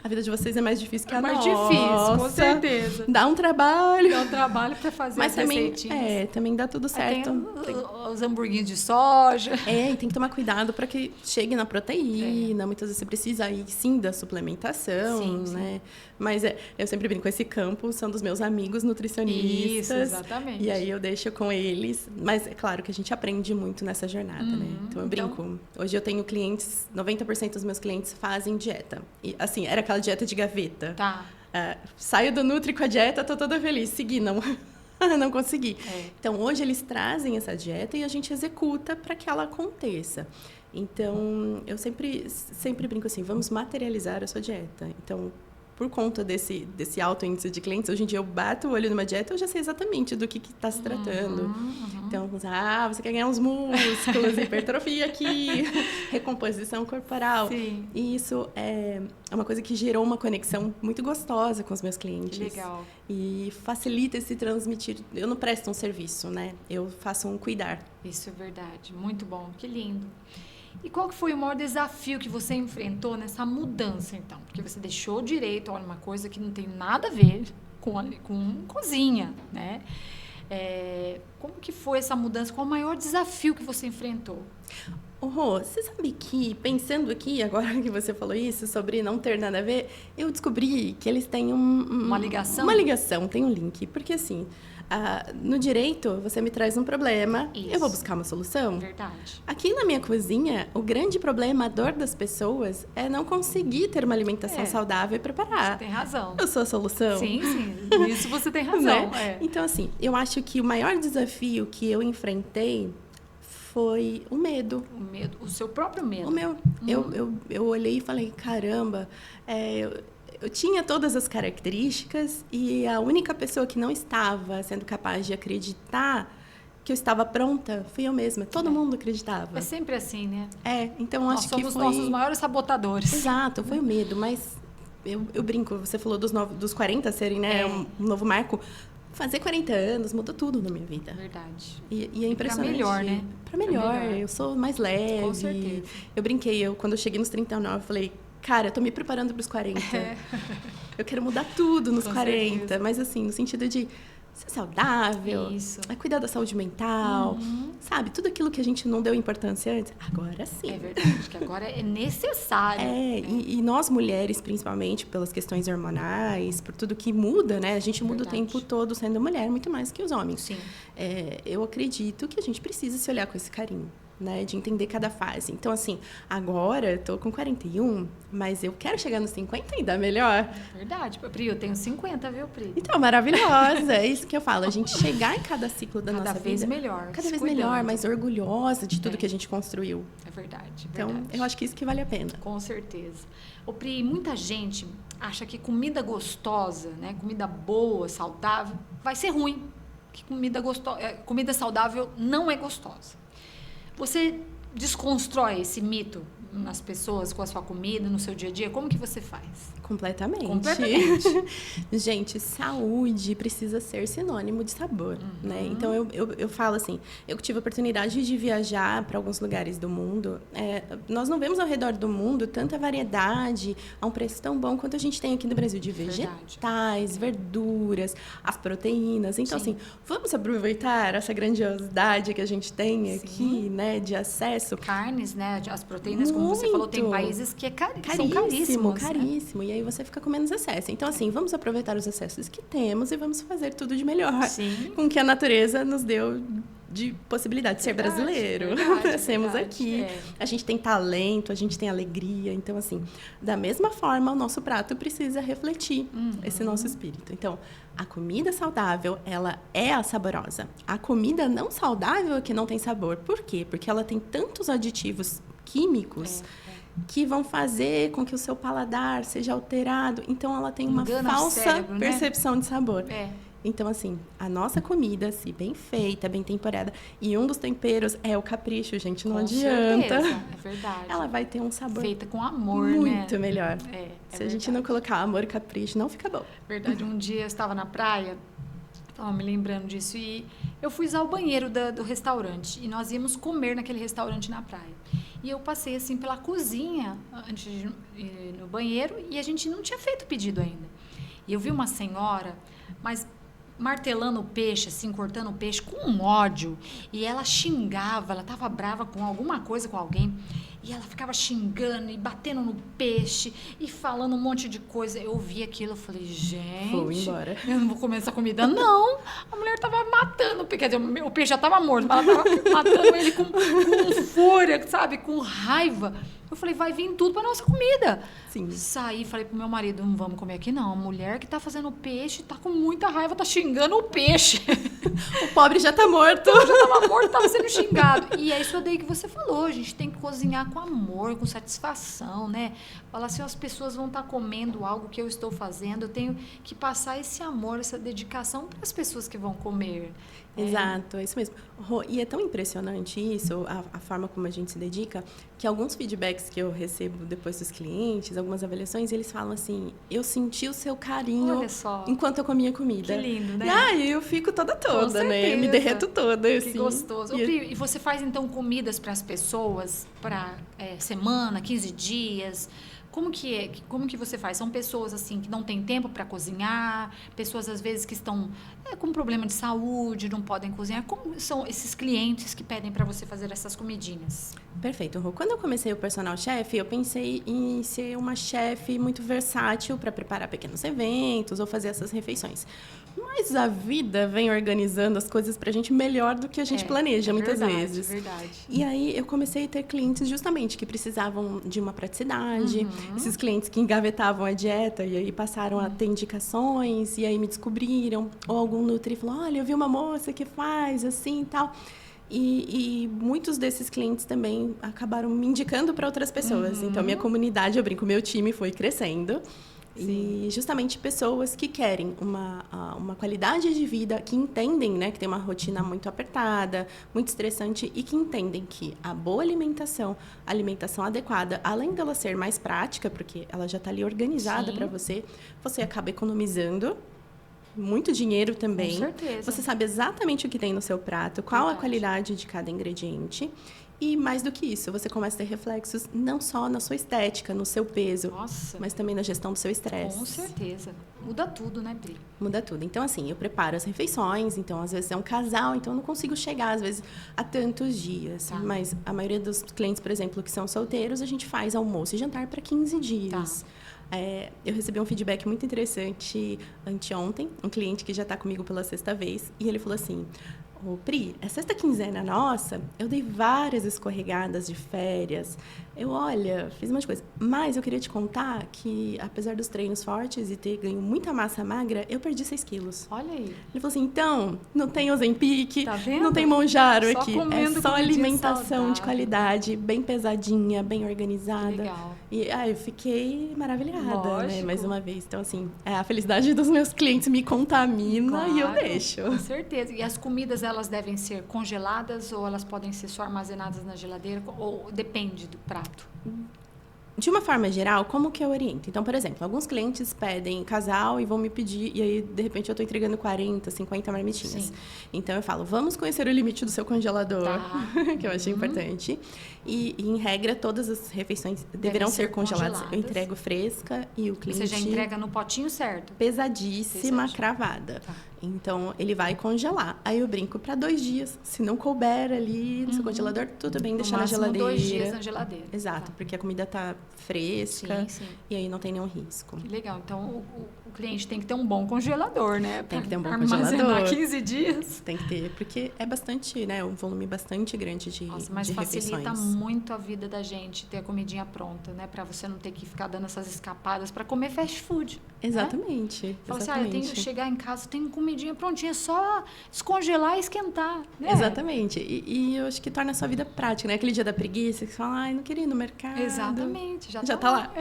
a vida de vocês é mais difícil que a nossa. Mais difícil, com certeza. Dá um trabalho. Dá um trabalho para fazer mas as também, receitinhas. Também dá tudo certo. Tem os hamburguinhos de soja. E tem que tomar cuidado para que chegue na proteína. Muitas vezes você precisa aí sim da suplementação, né? Mas eu sempre brinco com esse campo, são dos meus amigos nutricionistas. Isso, exatamente. E aí eu deixo com eles. Mas é claro que a gente aprende muito nessa jornada, né? Então eu brinco. Hoje eu tenho clientes, 90% dos meus clientes fazem dieta. E assim, era aquela dieta de gaveta. Saio do Nutri com a dieta, tô toda feliz. Segui, não consegui. Então, hoje eles trazem essa dieta e a gente executa para que ela aconteça. Então, eu sempre brinco assim, vamos materializar a sua dieta. Então, por conta desse alto índice de clientes, hoje em dia eu bato o olho numa dieta, eu já sei exatamente do que está se tratando. Então, você quer ganhar uns músculos, hipertrofia aqui, recomposição corporal. Sim. E isso é uma coisa que gerou uma conexão muito gostosa com os meus clientes. Que legal. E facilita esse transmitir. Eu não presto um serviço, né? Eu faço um cuidar. Isso é verdade. Muito bom. Que lindo. E qual que foi o maior desafio que você enfrentou nessa mudança, então? Porque você deixou direito, olha, uma coisa que não tem nada a ver com cozinha, né? Como que foi essa mudança? Qual o maior desafio que você enfrentou? Rô, você sabe que, pensando aqui, agora que você falou isso, sobre não ter nada a ver, eu descobri que eles têm uma ligação? Uma ligação, tem um link. Porque, assim, no direito, você me traz um problema, eu vou buscar uma solução. Verdade. Aqui na minha cozinha, o grande problema, a dor das pessoas, é não conseguir ter uma alimentação saudável e preparar. Você tem razão. Eu sou a solução. Sim. Isso você tem razão. Né? Então, assim, eu acho que o maior desafio que eu enfrentei foi o medo. O medo, o seu próprio medo. O meu. Eu olhei e falei, caramba, eu tinha todas as características e a única pessoa que não estava sendo capaz de acreditar que eu estava pronta fui eu mesma. Todo mundo acreditava. É sempre assim, né? Então Nós acho que foi... somos nossos maiores sabotadores. Exato, foi o medo, mas eu brinco, você falou dos 40 serem, né, um novo marco. Fazer 40 anos mudou tudo na minha vida. Verdade. E é impressionante. Pra melhor, né? Pra melhor. Eu sou mais leve. Com certeza. Eu brinquei, quando eu cheguei nos 39, eu falei, cara, eu tô me preparando pros 40. Eu quero mudar tudo nos 40. Certeza. Mas assim, no sentido de ser saudável, cuidar da saúde mental, sabe? Tudo aquilo que a gente não deu importância antes, agora sim. É verdade, que agora é necessário. E nós mulheres, principalmente, pelas questões hormonais, por tudo que muda, né? A gente muda o tempo todo sendo mulher, muito mais que os homens. Sim. Eu acredito que a gente precisa se olhar com esse carinho. Né, de entender cada fase. Então, assim, agora eu tô com 41, mas eu quero chegar nos 50 e ainda melhor. Verdade. Pri, eu tenho 50, viu, Pri? Então, maravilhosa. É isso que eu falo. A gente chegar em cada ciclo da nossa vida... Cada vez melhor. Cada vez melhor, mais orgulhosa de tudo que a gente construiu. É verdade. Então, eu acho que isso que vale a pena. Com certeza. Ô, Pri, muita gente acha que comida gostosa, né, comida boa, saudável, vai ser ruim. Que comida saudável não é gostosa. Você desconstrói esse mito nas pessoas com a sua comida, no seu dia a dia? Como que você faz? Completamente. Gente, saúde precisa ser sinônimo de sabor, né? Então, eu falo assim, eu tive a oportunidade de viajar para alguns lugares do mundo. Nós não vemos ao redor do mundo tanta variedade a um preço tão bom quanto a gente tem aqui no Brasil, de vegetais, verduras, as proteínas. Então, assim, vamos aproveitar essa grandiosidade que a gente tem aqui, né, de acesso. Carnes, né, as proteínas, como você falou, tem países que são caríssimos. Caríssimo. Né? E aí você fica com menos acesso. Então, assim, vamos aproveitar os acessos que temos e vamos fazer tudo de melhor. Com o que a natureza nos deu de possibilidade de ser brasileiro. Nascemos aqui. A gente tem talento, a gente tem alegria. Então, assim, da mesma forma, o nosso prato precisa refletir esse nosso espírito. Então, a comida saudável, ela é a saborosa. A comida não saudável é que não tem sabor. Por quê? Porque ela tem tantos aditivos químicos que vão fazer com que o seu paladar seja alterado. Então, ela tem uma falsa percepção de sabor. Então, assim, a nossa comida, se bem feita, bem temperada, e um dos temperos é o capricho, gente, não adianta. É verdade. Ela vai ter um sabor feita com amor, muito melhor. Se a gente não colocar amor e capricho, não fica bom. Verdade. Um dia eu estava na praia, estava me lembrando disso, e eu fui usar o banheiro do restaurante, e nós íamos comer naquele restaurante na praia. E eu passei, assim, pela cozinha, antes de ir no banheiro, e a gente não tinha feito o pedido ainda. E eu vi uma senhora, mas martelando o peixe, assim, cortando o peixe com um ódio. E ela xingava, ela estava brava com alguma coisa, com alguém. E ela ficava xingando e batendo no peixe e falando um monte de coisa. Eu ouvi aquilo, eu falei, gente... Vou embora. Eu não vou comer essa comida, não. A mulher estava matando, quer dizer, o peixe já estava morto, mas ela estava matando ele com fúria, sabe? Com raiva. Eu falei, vai vir tudo para nossa comida. Sim. Saí e falei pro meu marido, não vamos comer aqui não. A mulher que tá fazendo peixe tá com muita raiva, tá xingando o peixe. O pobre já tá morto. Então, já tava morto, tava sendo xingado. E é isso daí que você falou, a gente tem que cozinhar com amor, com satisfação, né? Falar assim, as pessoas vão estar comendo algo que eu estou fazendo, eu tenho que passar esse amor, essa dedicação para as pessoas que vão comer. Exato, é isso mesmo. E é tão impressionante isso, a forma como a gente se dedica, que alguns feedbacks que eu recebo depois dos clientes, algumas avaliações, eles falam assim, eu senti o seu carinho enquanto eu comia comida. Que lindo, né? E aí eu fico toda, né? Eu me derreto toda. Que assim. gostoso. E você faz, então, comidas para as pessoas, para semana, 15 dias... Como que você faz? São pessoas assim que não têm tempo para cozinhar, pessoas às vezes que estão com problema de saúde, não podem cozinhar. Como são esses clientes que pedem para você fazer essas comidinhas? Perfeito, Rô. Quando eu comecei o Personal Chef, eu pensei em ser uma chefe muito versátil para preparar pequenos eventos ou fazer essas refeições. Mas a vida vem organizando as coisas pra gente melhor do que a gente planeja, muitas vezes. É verdade. E aí, eu comecei a ter clientes justamente que precisavam de uma praticidade. Esses clientes que engavetavam a dieta e aí passaram a ter indicações e aí me descobriram. Ou algum nutri falou, olha, eu vi uma moça que faz assim e tal. E muitos desses clientes também acabaram me indicando para outras pessoas. Então, minha comunidade, eu brinco, meu time foi crescendo. Sim. E justamente pessoas que querem uma qualidade de vida, que entendem, né, que tem uma rotina muito apertada, muito estressante, e que entendem que a boa alimentação, a alimentação adequada, além dela ser mais prática, porque ela já está ali organizada para você acaba economizando muito dinheiro também. Com certeza. Você sabe exatamente o que tem no seu prato, qual a qualidade de cada ingrediente. E mais do que isso, você começa a ter reflexos não só na sua estética, no seu peso, mas também na gestão do seu estresse. Com certeza. Muda tudo, né, Pri? Muda tudo. Então, assim, eu preparo as refeições, então, às vezes é um casal, então eu não consigo chegar, às vezes, a tantos dias. Tá. Mas a maioria dos clientes, por exemplo, que são solteiros, a gente faz almoço e jantar para 15 dias. Tá. Eu recebi um feedback muito interessante anteontem, um cliente que já está comigo pela 6ª vez, e ele falou assim: ô, Pri, a 6ª quinzena nossa, eu dei várias escorregadas de férias. Olha, fiz umas coisas. Mas eu queria te contar que, apesar dos treinos fortes e ter ganho muita massa magra, eu perdi 6 quilos. Olha aí. Ele falou assim, então, não tem Ozempic, tá vendo? Não tem Monjaro só aqui. É só alimentação de qualidade, bem pesadinha, bem organizada. Que legal. E eu fiquei maravilhada, né? Mais uma vez. Então, assim, a felicidade dos meus clientes me contamina e eu deixo. Com certeza. E as comidas, elas devem ser congeladas ou elas podem ser só armazenadas na geladeira? Ou depende do prato? De uma forma geral, como que eu oriento? Então, por exemplo, alguns clientes pedem casal e vão me pedir, e aí, de repente, eu estou entregando 40, 50 marmitinhas. Sim. Então, eu falo, vamos conhecer o limite do seu congelador, que eu achei importante. E, em regra, todas as refeições deverão ser congeladas. Eu entrego fresca e o cliente... Você já entrega no potinho certo? Pesadíssima, cravada. Tá. Então, ele vai congelar. Aí eu brinco para 2 dias. Se não couber ali no seu congelador, tudo bem, deixar na geladeira. 2 dias na geladeira. Exato, porque a comida tá fresca e aí não tem nenhum risco. Que legal. Então, o cliente tem que ter um bom congelador, né? Tem que ter um bom congelador. 15 dias. Tem que ter, porque é bastante, né? Um volume bastante grande de mas de facilita muito a vida da gente ter a comidinha pronta, né? Para você não ter que ficar dando essas escapadas para comer fast food. Exatamente. Né? Fala assim, eu tenho que chegar em casa, tenho comidinha prontinha, é só descongelar e esquentar. Né? Exatamente. E eu acho que torna a sua vida prática, né? Aquele dia da preguiça que você fala, não queria ir no mercado. Exatamente. Já tá lá.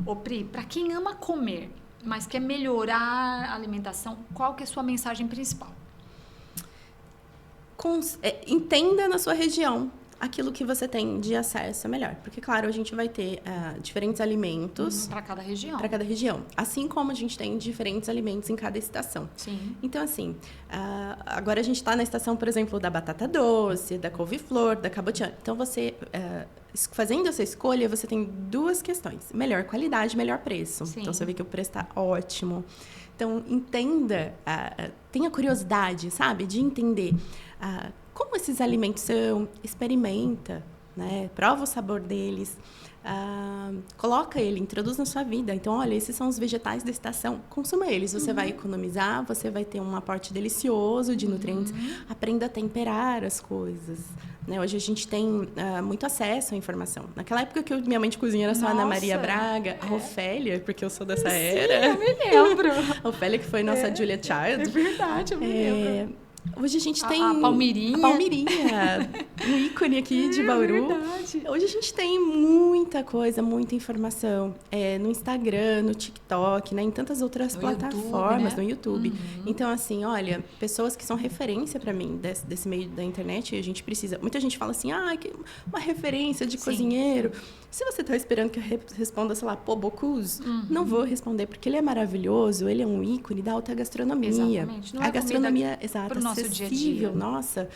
Ô, Pri, para quem ama comer, mas quer melhorar a alimentação, qual que é a sua mensagem principal? Entenda na sua região aquilo que você tem de acesso melhor. Porque, claro, a gente vai ter diferentes alimentos... Para cada região. Para cada região. Assim como a gente tem diferentes alimentos em cada estação. Sim. Então, assim, agora a gente está na estação, por exemplo, da batata doce, da couve-flor, da cabotiã. Então, você... fazendo essa escolha, você tem 2 questões. Melhor qualidade, melhor preço. Sim. Então, você vê que o preço está ótimo. Então, entenda, tenha curiosidade, sabe? De entender como esses alimentos são, experimenta, né? Prova o sabor deles, coloca ele, introduz na sua vida. Então, olha, esses são os vegetais da estação, consuma eles. Você vai economizar, você vai ter um aporte delicioso de nutrientes. Aprenda a temperar as coisas. Né? Hoje a gente tem muito acesso à informação. Naquela época que minha mãe de cozinha era só Ana Maria Braga, a Ofélia, porque eu sou dessa era. Eu me lembro. A Ofélia, que foi nossa Julia Child. É verdade, eu me lembro. Hoje a gente tem... A Palmirinha. A Palmirinha, um ícone aqui de Bauru. Verdade. Hoje a gente tem muita coisa, muita informação. No Instagram, no TikTok, né? Em tantas outras plataformas, no YouTube. Então, assim, olha, pessoas que são referência para mim desse meio da internet, a gente precisa... Muita gente fala assim, uma referência de cozinheiro. Se você está esperando que eu responda, sei lá, Pô Bocuse, não vou responder, porque ele é maravilhoso, ele é um ícone da alta gastronomia. Exatamente. Não a gastronomia, exato, nosso dia a dia. Nossa,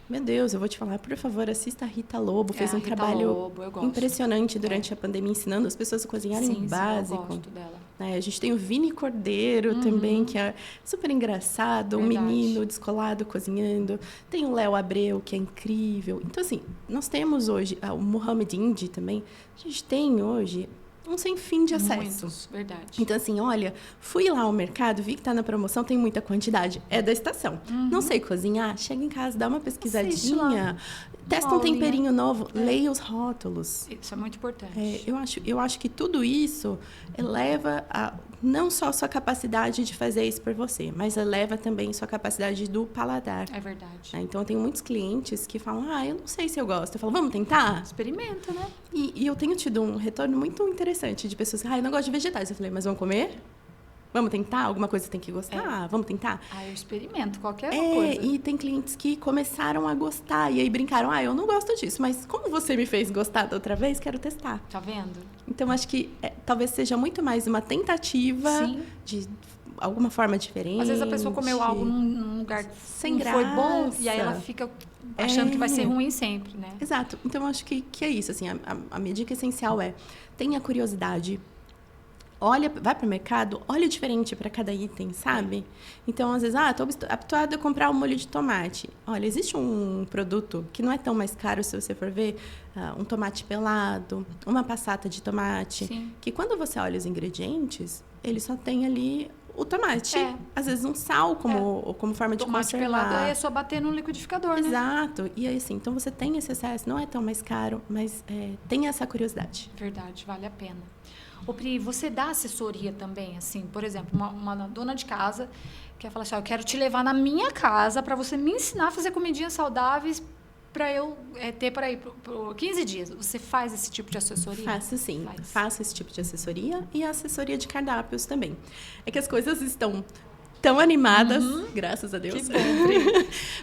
meu Deus, eu vou te falar, por favor, assista a Rita Lobo, fez um trabalho impressionante durante a pandemia, ensinando as pessoas a cozinharem básico. Eu gosto dela. A gente tem o Vini Cordeiro também, que é super engraçado, um menino descolado cozinhando. Tem o Léo Abreu, que é incrível. Então, assim, nós temos hoje, o Mohamed Indy também, a gente tem hoje um sem fim de acesso. Muitos, verdade. Então, assim, olha, fui lá ao mercado, vi que está na promoção, tem muita quantidade. É da estação. Não sei cozinhar, chega em casa, dá uma pesquisadinha, testa um temperinho novo, leia os rótulos. Isso é muito importante. Eu acho que tudo isso eleva não só a sua capacidade de fazer isso por você, mas eleva também a sua capacidade do paladar. É verdade. Então, eu tenho muitos clientes que falam, eu não sei se eu gosto. Eu falo, vamos tentar? Experimenta, né? E eu tenho tido um retorno muito interessante de pessoas, eu não gosto de vegetais. Eu falei, mas vamos comer? Vamos tentar? Alguma coisa tem que gostar? Vamos tentar? Eu experimento qualquer coisa. E tem clientes que começaram a gostar e aí brincaram, eu não gosto disso, mas como você me fez gostar da outra vez, quero testar. Tá vendo? Então, acho que talvez seja muito mais uma tentativa de alguma forma diferente. Às vezes a pessoa comeu algo num lugar sem graça. Foi bom, e aí ela fica achando que vai ser ruim sempre, né? Exato. Então, acho que é isso. Assim, a minha dica essencial tenha curiosidade. Vai para o mercado, olha diferente para cada item, sabe? Então, às vezes, estou habituada a comprar um molho de tomate. Olha, existe um produto que não é tão mais caro, se você for ver, um tomate pelado, uma passata de tomate, que quando você olha os ingredientes, ele só tem ali o tomate. Às vezes um sal como forma de conservar. Tomate pelado é só bater no liquidificador, né? Exato. E aí, assim, então você tem esse acesso, não é tão mais caro, mas tem essa curiosidade. Verdade, vale a pena. Ô, Pri, você dá assessoria também, assim, por exemplo, uma dona de casa quer falar assim, eu quero te levar na minha casa para você me ensinar a fazer comidinhas saudáveis para eu ter para ir por 15 dias. Você faz esse tipo de assessoria? Faço sim, faço esse tipo de assessoria e a assessoria de cardápios também. É que as coisas estão tão animadas, graças a Deus,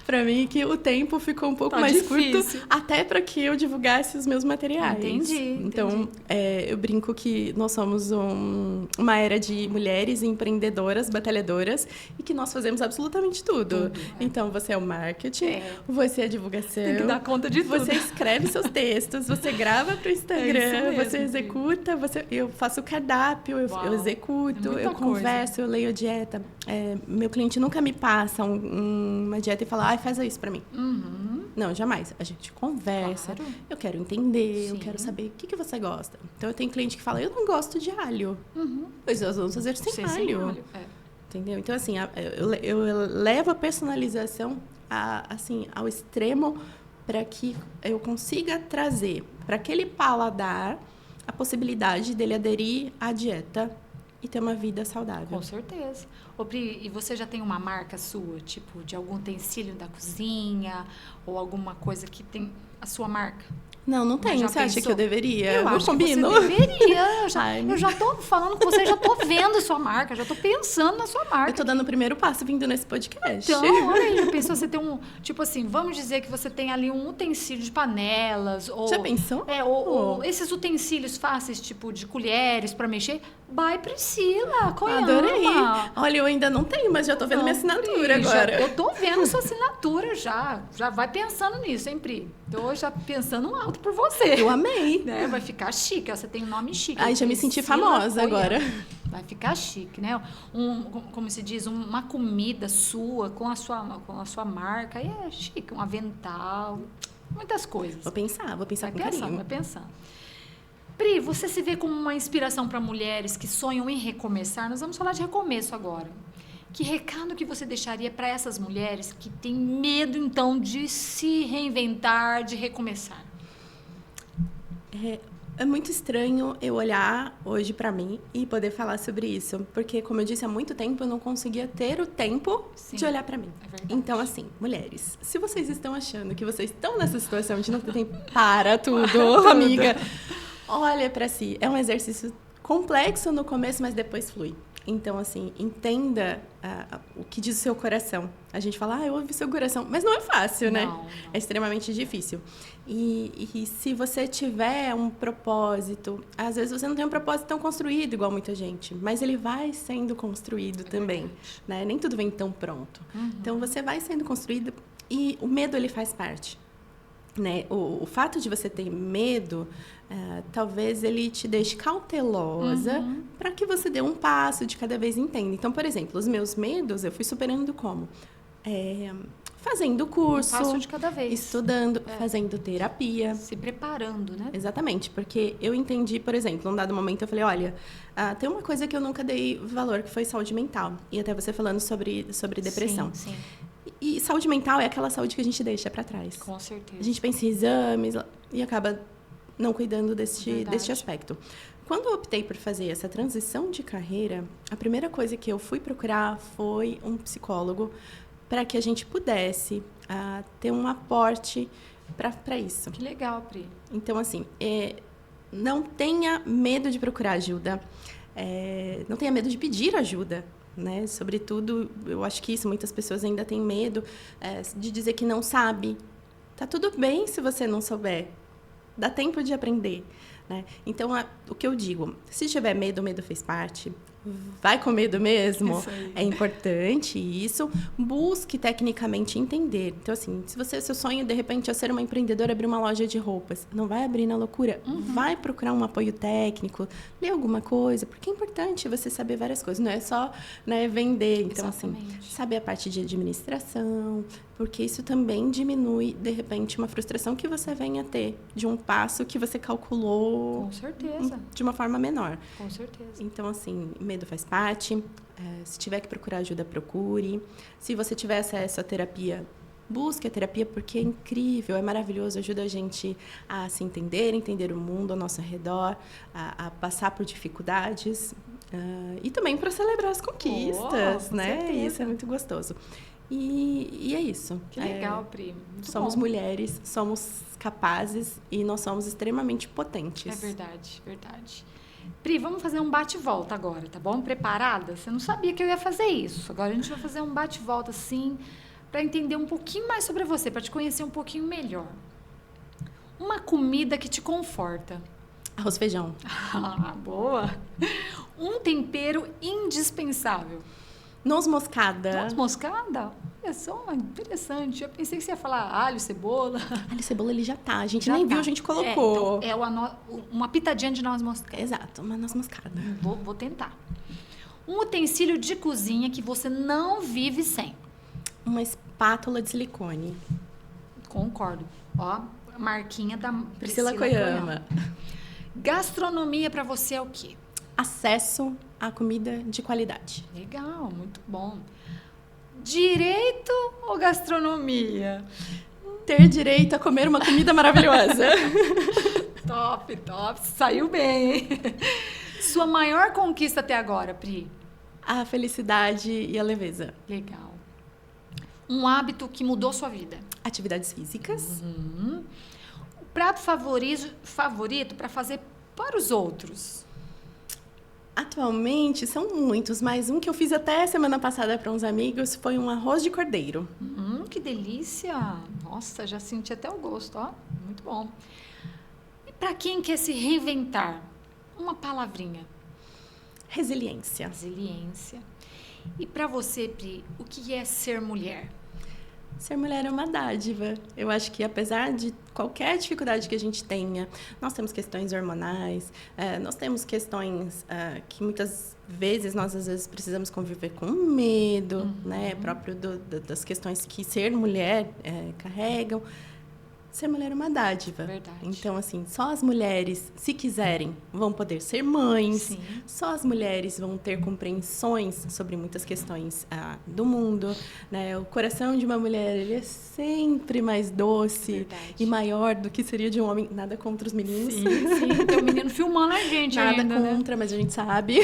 para mim, que o tempo ficou um pouco mais curto, até para que eu divulgasse os meus materiais. Entendi. Então, eu brinco que nós somos uma era de mulheres empreendedoras, batalhadoras, e que nós fazemos absolutamente tudo. Então, você é o marketing, você é a divulgação. Tem que dar conta de tudo. Você escreve seus textos, você grava para o Instagram, você executa, eu faço o cardápio, eu executo, eu converso, eu leio a dieta. Meu cliente nunca me passa uma dieta e fala, faz isso pra mim. Não, jamais. A gente conversa, eu quero entender, eu quero saber o que você gosta. Então, eu tenho cliente que fala, eu não gosto de alho. Pois nós vamos fazer sem alho. Entendeu? Então, assim, eu levo a personalização ao extremo para que eu consiga trazer para aquele paladar a possibilidade dele aderir à dieta e ter uma vida saudável. Com certeza. Ô, Pri, e você já tem uma marca sua, tipo, de algum utensílio da cozinha ou alguma coisa que tem a sua marca? Não tenho. Você acha que eu deveria? Eu acho combino. Que você deveria. Eu já tô falando com você, já tô vendo a sua marca, já tô pensando na sua marca. Eu tô dando o primeiro passo vindo nesse podcast. Então, olha aí, já pensou você ter tipo assim, vamos dizer que você tem ali um utensílio de panelas, ou... Já pensou? Ou esses utensílios fáceis, tipo de colheres para mexer. By Priscila, Koyama. Adorei. Olha, eu ainda não tenho, mas já tô vendo minha assinatura agora. Eu tô vendo sua assinatura já. Já vai pensando nisso, hein, Pri? Tô já pensando alto por você. Eu amei. Né? Vai ficar chique, você tem um nome chique. Já me senti famosa agora. Vai ficar chique, né? Como se diz, uma comida sua com a sua marca. Aí é chique, um avental, muitas coisas. Vou pensar com carinho. Vai pensando. Pri, você se vê como uma inspiração para mulheres que sonham em recomeçar? Nós vamos falar de recomeço agora. Que recado que você deixaria para essas mulheres que têm medo, então, de se reinventar, de recomeçar? É muito estranho eu olhar hoje para mim e poder falar sobre isso. Porque, como eu disse, há muito tempo eu não conseguia ter o tempo de olhar para mim. Então, assim, mulheres, se vocês estão achando que vocês estão nessa situação de não ter tempo, para tudo, amiga. Olha para si. É um exercício complexo no começo, mas depois flui. Então, assim, entenda o que diz o seu coração. A gente fala, eu ouvi seu coração. Mas não é fácil, né? Não. É extremamente difícil. E se você tiver um propósito... Às vezes você não tem um propósito tão construído igual muita gente. Mas ele vai sendo construído também. Né? Nem tudo vem tão pronto. Então, você vai sendo construído e o medo, ele faz parte. Né? O fato de você ter medo, talvez ele te deixe cautelosa para que você dê um passo de cada vez e entenda. Então, por exemplo, os meus medos eu fui superando como? Fazendo curso, um passo de cada vez. Estudando, fazendo terapia. Se preparando, né? Exatamente, porque eu entendi, por exemplo, num dado momento eu falei, olha, tem uma coisa que eu nunca dei valor, que foi saúde mental. E até você falando sobre depressão. Sim. E saúde mental é aquela saúde que a gente deixa para trás. Com certeza. A gente pensa em exames e acaba não cuidando deste aspecto. Quando eu optei por fazer essa transição de carreira, a primeira coisa que eu fui procurar foi um psicólogo para que a gente pudesse ter um aporte para isso. Que legal, Pri. Então, assim, não tenha medo de procurar ajuda, não tenha medo de pedir ajuda, né? Sobretudo, eu acho que muitas pessoas ainda têm medo de dizer que não sabe. Tá tudo bem se você não souber, dá tempo de aprender, né? Então, o que eu digo, se tiver medo, o medo fez parte. Vai com medo mesmo? É importante isso. Busque tecnicamente entender. Então, assim, se seu sonho, de repente, é ser uma empreendedora, abrir uma loja de roupas, não vai abrir na loucura. Vai procurar um apoio técnico, ler alguma coisa, porque é importante você saber várias coisas. Não é só, né, vender. Então, Exatamente. assim, saber a parte de administração, porque isso também diminui, de repente, uma frustração que você venha ter de um passo que você calculou. Com certeza. De uma forma menor. Com certeza. Então, assim, medo faz parte. Se tiver que procurar ajuda, procure. Se você tiver acesso à terapia, busque a terapia, porque é incrível, é maravilhoso, ajuda a gente a se entender o mundo ao nosso redor, a passar por dificuldades e também para celebrar as conquistas, né? Certeza. Isso é muito gostoso. E é isso. Que legal, Pri. Muito somos bom. mulheres, somos capazes e nós somos extremamente potentes. É verdade, verdade. Pri, vamos fazer um bate-volta agora, tá bom? Preparada? Você não sabia que eu ia fazer isso. Agora a gente vai fazer um bate-volta, assim, para entender um pouquinho mais sobre você, para te conhecer um pouquinho melhor. Uma comida que te conforta. Arroz e feijão. Ah, boa. Um tempero indispensável. Noz moscada. Noz moscada? É só interessante. Eu pensei que você ia falar alho, cebola. Alho e cebola ele já tá. A gente Já nem tá. viu, a gente colocou. Então, uma pitadinha de noz moscada. Exato, uma noz moscada. Vou tentar. Um utensílio de cozinha que você não vive sem. Uma espátula de silicone. Concordo. Ó, a marquinha da Priscila Koyama. Gastronomia para você é o quê? Acesso à comida de qualidade. Legal, muito bom. Direito ou gastronomia? Ter direito a comer uma comida maravilhosa. Top, top. Saiu bem, hein? Sua maior conquista até agora, Pri? A felicidade e a leveza. Legal. Um hábito que mudou sua vida? Atividades físicas. O prato favorito para fazer para os outros? Atualmente são muitos, mas um que eu fiz até semana passada para uns amigos foi um arroz de cordeiro. Que delícia! Nossa, já senti até o gosto, ó. Muito bom. E para quem quer se reinventar? Uma palavrinha. Resiliência. Resiliência. E para você, Pri, o que é ser mulher? Ser mulher é uma dádiva. Eu acho que, apesar de qualquer dificuldade que a gente tenha, nós temos questões hormonais, nós temos questões que muitas vezes nós, às vezes, precisamos conviver com medo, né? Próprio das questões que ser mulher carregam. Ser mulher é uma dádiva. Verdade. Então, assim, só as mulheres, se quiserem, vão poder ser mães. Sim. Só as mulheres vão ter compreensões sobre muitas questões do mundo, né? O coração de uma mulher, ele é sempre mais doce. Verdade. E maior do que seria de um homem. Nada contra os meninos. Sim, tem um menino filmando a gente Nada ainda, contra, mas a gente sabe.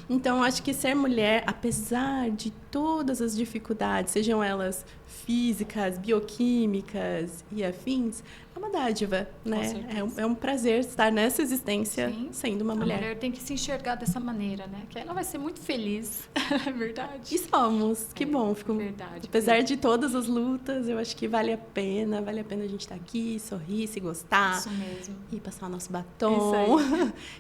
Então, acho que ser mulher, apesar de todas as dificuldades, sejam elas físicas, bioquímicas e afins, é uma dádiva, né? É um prazer estar nessa existência sendo uma mulher. A mulher tem que se enxergar dessa maneira, né? Que ela vai ser muito feliz, é verdade. E somos, que bom. Verdade. Apesar de todas as lutas, eu acho que vale a pena a gente estar aqui, sorrir, se gostar. Isso mesmo. E passar o nosso batom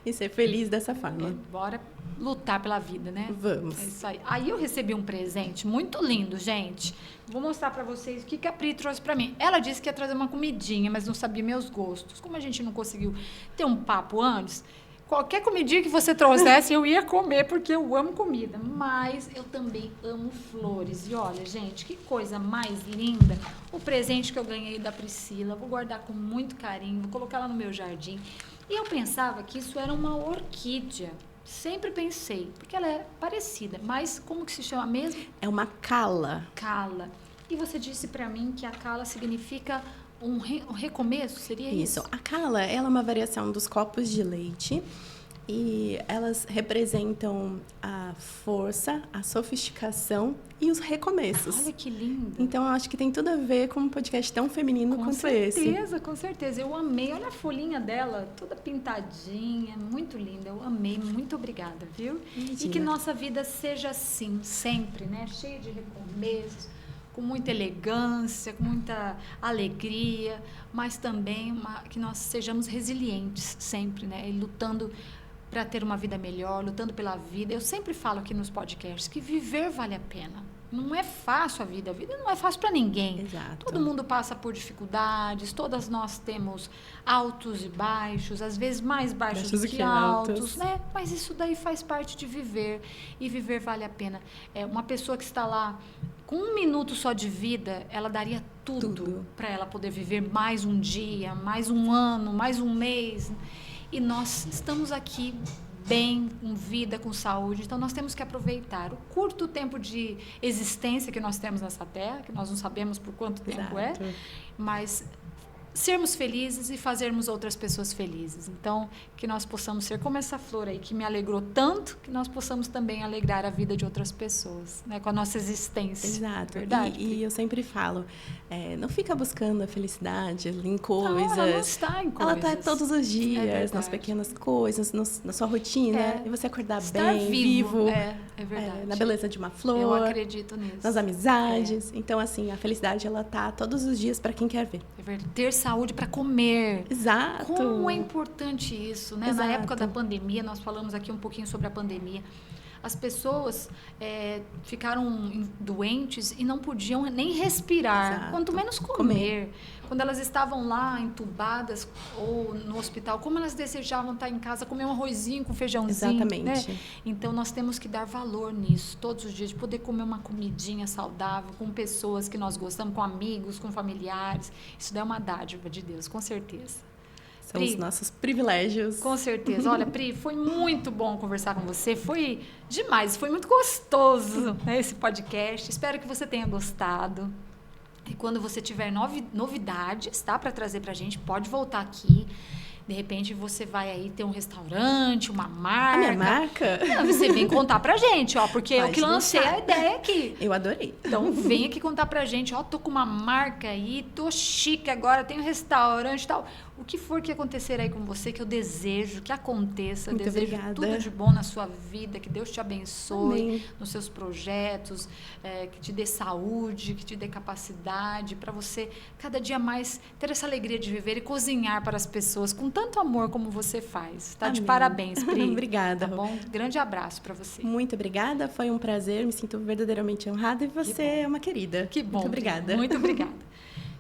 e ser feliz dessa forma. Bora lutar pela vida, né? Vamos. É isso aí. Aí eu recebi um presente muito lindo, gente. Vou mostrar pra vocês o que a Pri trouxe pra mim. Ela disse que ia trazer uma comidinha, mas não sabia meus gostos. Como a gente não conseguiu ter um papo antes, qualquer comidinha que você trouxesse, eu ia comer, porque eu amo comida. Mas eu também amo flores. E olha, gente, que coisa mais linda. O presente que eu ganhei da Priscila. Vou guardar com muito carinho, vou colocar lá no meu jardim. E eu pensava que isso era uma orquídea. Sempre pensei, porque ela é parecida, mas como que se chama mesmo? É uma cala. Cala. E você disse pra mim que a cala significa um recomeço, seria isso? Isso. A cala, ela é uma variação dos copos de leite E elas representam a força, a sofisticação e os recomeços. Olha que lindo. Então, eu acho que tem tudo a ver com um podcast tão feminino quanto esse. Com certeza, com certeza. Eu amei. Olha a folhinha dela, toda pintadinha, muito linda. Eu amei. Muito obrigada, viu? Imagina. E que nossa vida seja assim, sempre, né? Cheia de recomeços, com muita elegância, com muita alegria, mas também que nós sejamos resilientes sempre, né? E lutando para ter uma vida melhor, lutando pela vida. Eu sempre falo aqui nos podcasts que viver vale a pena. Não é fácil a vida não é fácil para ninguém. Exato. Todo mundo passa por dificuldades, todas nós temos altos e baixos, às vezes mais baixos do que altos, né? Mas isso daí faz parte de viver, e viver vale a pena. Uma pessoa que está lá com 1 minuto só de vida, ela daria tudo para ela poder viver mais um dia, mais um ano, mais um mês. E nós estamos aqui bem, com vida, com saúde. Então, nós temos que aproveitar o curto tempo de existência que nós temos nessa terra, que nós não sabemos por quanto tempo mas sermos felizes e fazermos outras pessoas felizes. Então, que nós possamos ser como essa flor aí, que me alegrou tanto, que nós possamos também alegrar a vida de outras pessoas, né? Com a nossa existência. Exato. Verdade? E eu sempre falo, não fica buscando a felicidade em coisas. Não, ela não está em coisas. Ela está todos os dias, nas pequenas coisas, na sua rotina. E você acordar bem, vivo. É verdade. Na beleza de uma flor. Eu acredito nisso. Nas amizades. Então, assim, a felicidade, ela tá todos os dias para quem quer ver. É verdade. Ter saúde para comer. Exato. Como é importante isso, né? Exato. Na época da pandemia, nós falamos aqui um pouquinho sobre a pandemia. As pessoas ficaram doentes e não podiam nem respirar, Exato. quanto menos comer. Quando elas estavam lá entubadas ou no hospital, como elas desejavam estar em casa, comer um arrozinho com feijãozinho. Exatamente. Né? Então, nós temos que dar valor nisso, todos os dias, de poder comer uma comidinha saudável com pessoas que nós gostamos, com amigos, com familiares. Isso daí é uma dádiva de Deus, com certeza. São Pri, os nossos privilégios. Com certeza. Olha, Pri, foi muito bom conversar com você. Foi demais, foi muito gostoso, né, esse podcast. Espero que você tenha gostado. E quando você tiver novidades, tá, para trazer pra gente, pode voltar aqui. De repente, você vai aí ter um restaurante, uma marca. A minha marca? Não, você vem contar pra gente, ó, porque eu que lancei a ideia aqui. Eu adorei. Então, vem aqui contar pra gente, ó, tô com uma marca aí, tô chique agora, tenho um restaurante e tal. O que for que acontecer aí com você, que eu desejo que aconteça. Muito desejo obrigada. Tudo de bom na sua vida, que Deus te abençoe. Amém. Nos seus projetos, que te dê saúde, que te dê capacidade, para você cada dia mais ter essa alegria de viver e cozinhar para as pessoas com tanto amor como você faz. Tá? De parabéns, Pri. Obrigada. Tá bom? Grande abraço para você. Muito obrigada, foi um prazer, me sinto verdadeiramente honrada e você é uma querida. Que bom. Muito obrigada. Muito obrigada.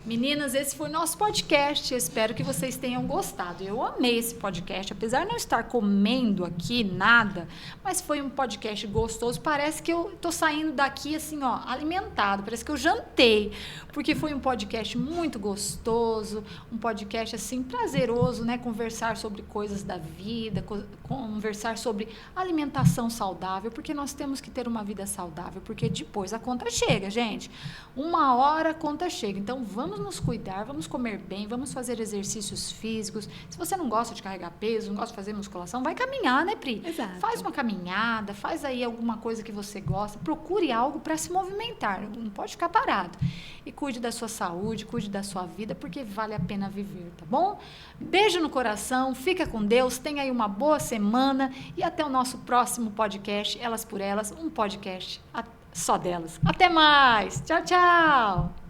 Meninas, esse foi o nosso podcast. Eu espero que vocês tenham gostado. Eu amei esse podcast, apesar de não estar comendo aqui nada, mas foi um podcast gostoso. Parece que eu tô saindo daqui assim, ó, alimentado. Parece que eu jantei, porque foi um podcast muito gostoso, um podcast assim prazeroso, né? Conversar sobre coisas da vida, conversar sobre alimentação saudável, porque nós temos que ter uma vida saudável, porque depois a conta chega, gente. Uma hora a conta chega. Então vamos nos cuidar, vamos comer bem, vamos fazer exercícios físicos. Se você não gosta de carregar peso, não gosta de fazer musculação, vai caminhar, né, Pri? Exato. Faz uma caminhada, faz aí alguma coisa que você gosta, procure algo para se movimentar, não pode ficar parado. E cuide da sua saúde, cuide da sua vida, porque vale a pena viver, tá bom? Beijo no coração, fica com Deus, tenha aí uma boa semana e até o nosso próximo podcast, Elas por Elas, um podcast só delas. Até mais! Tchau, tchau!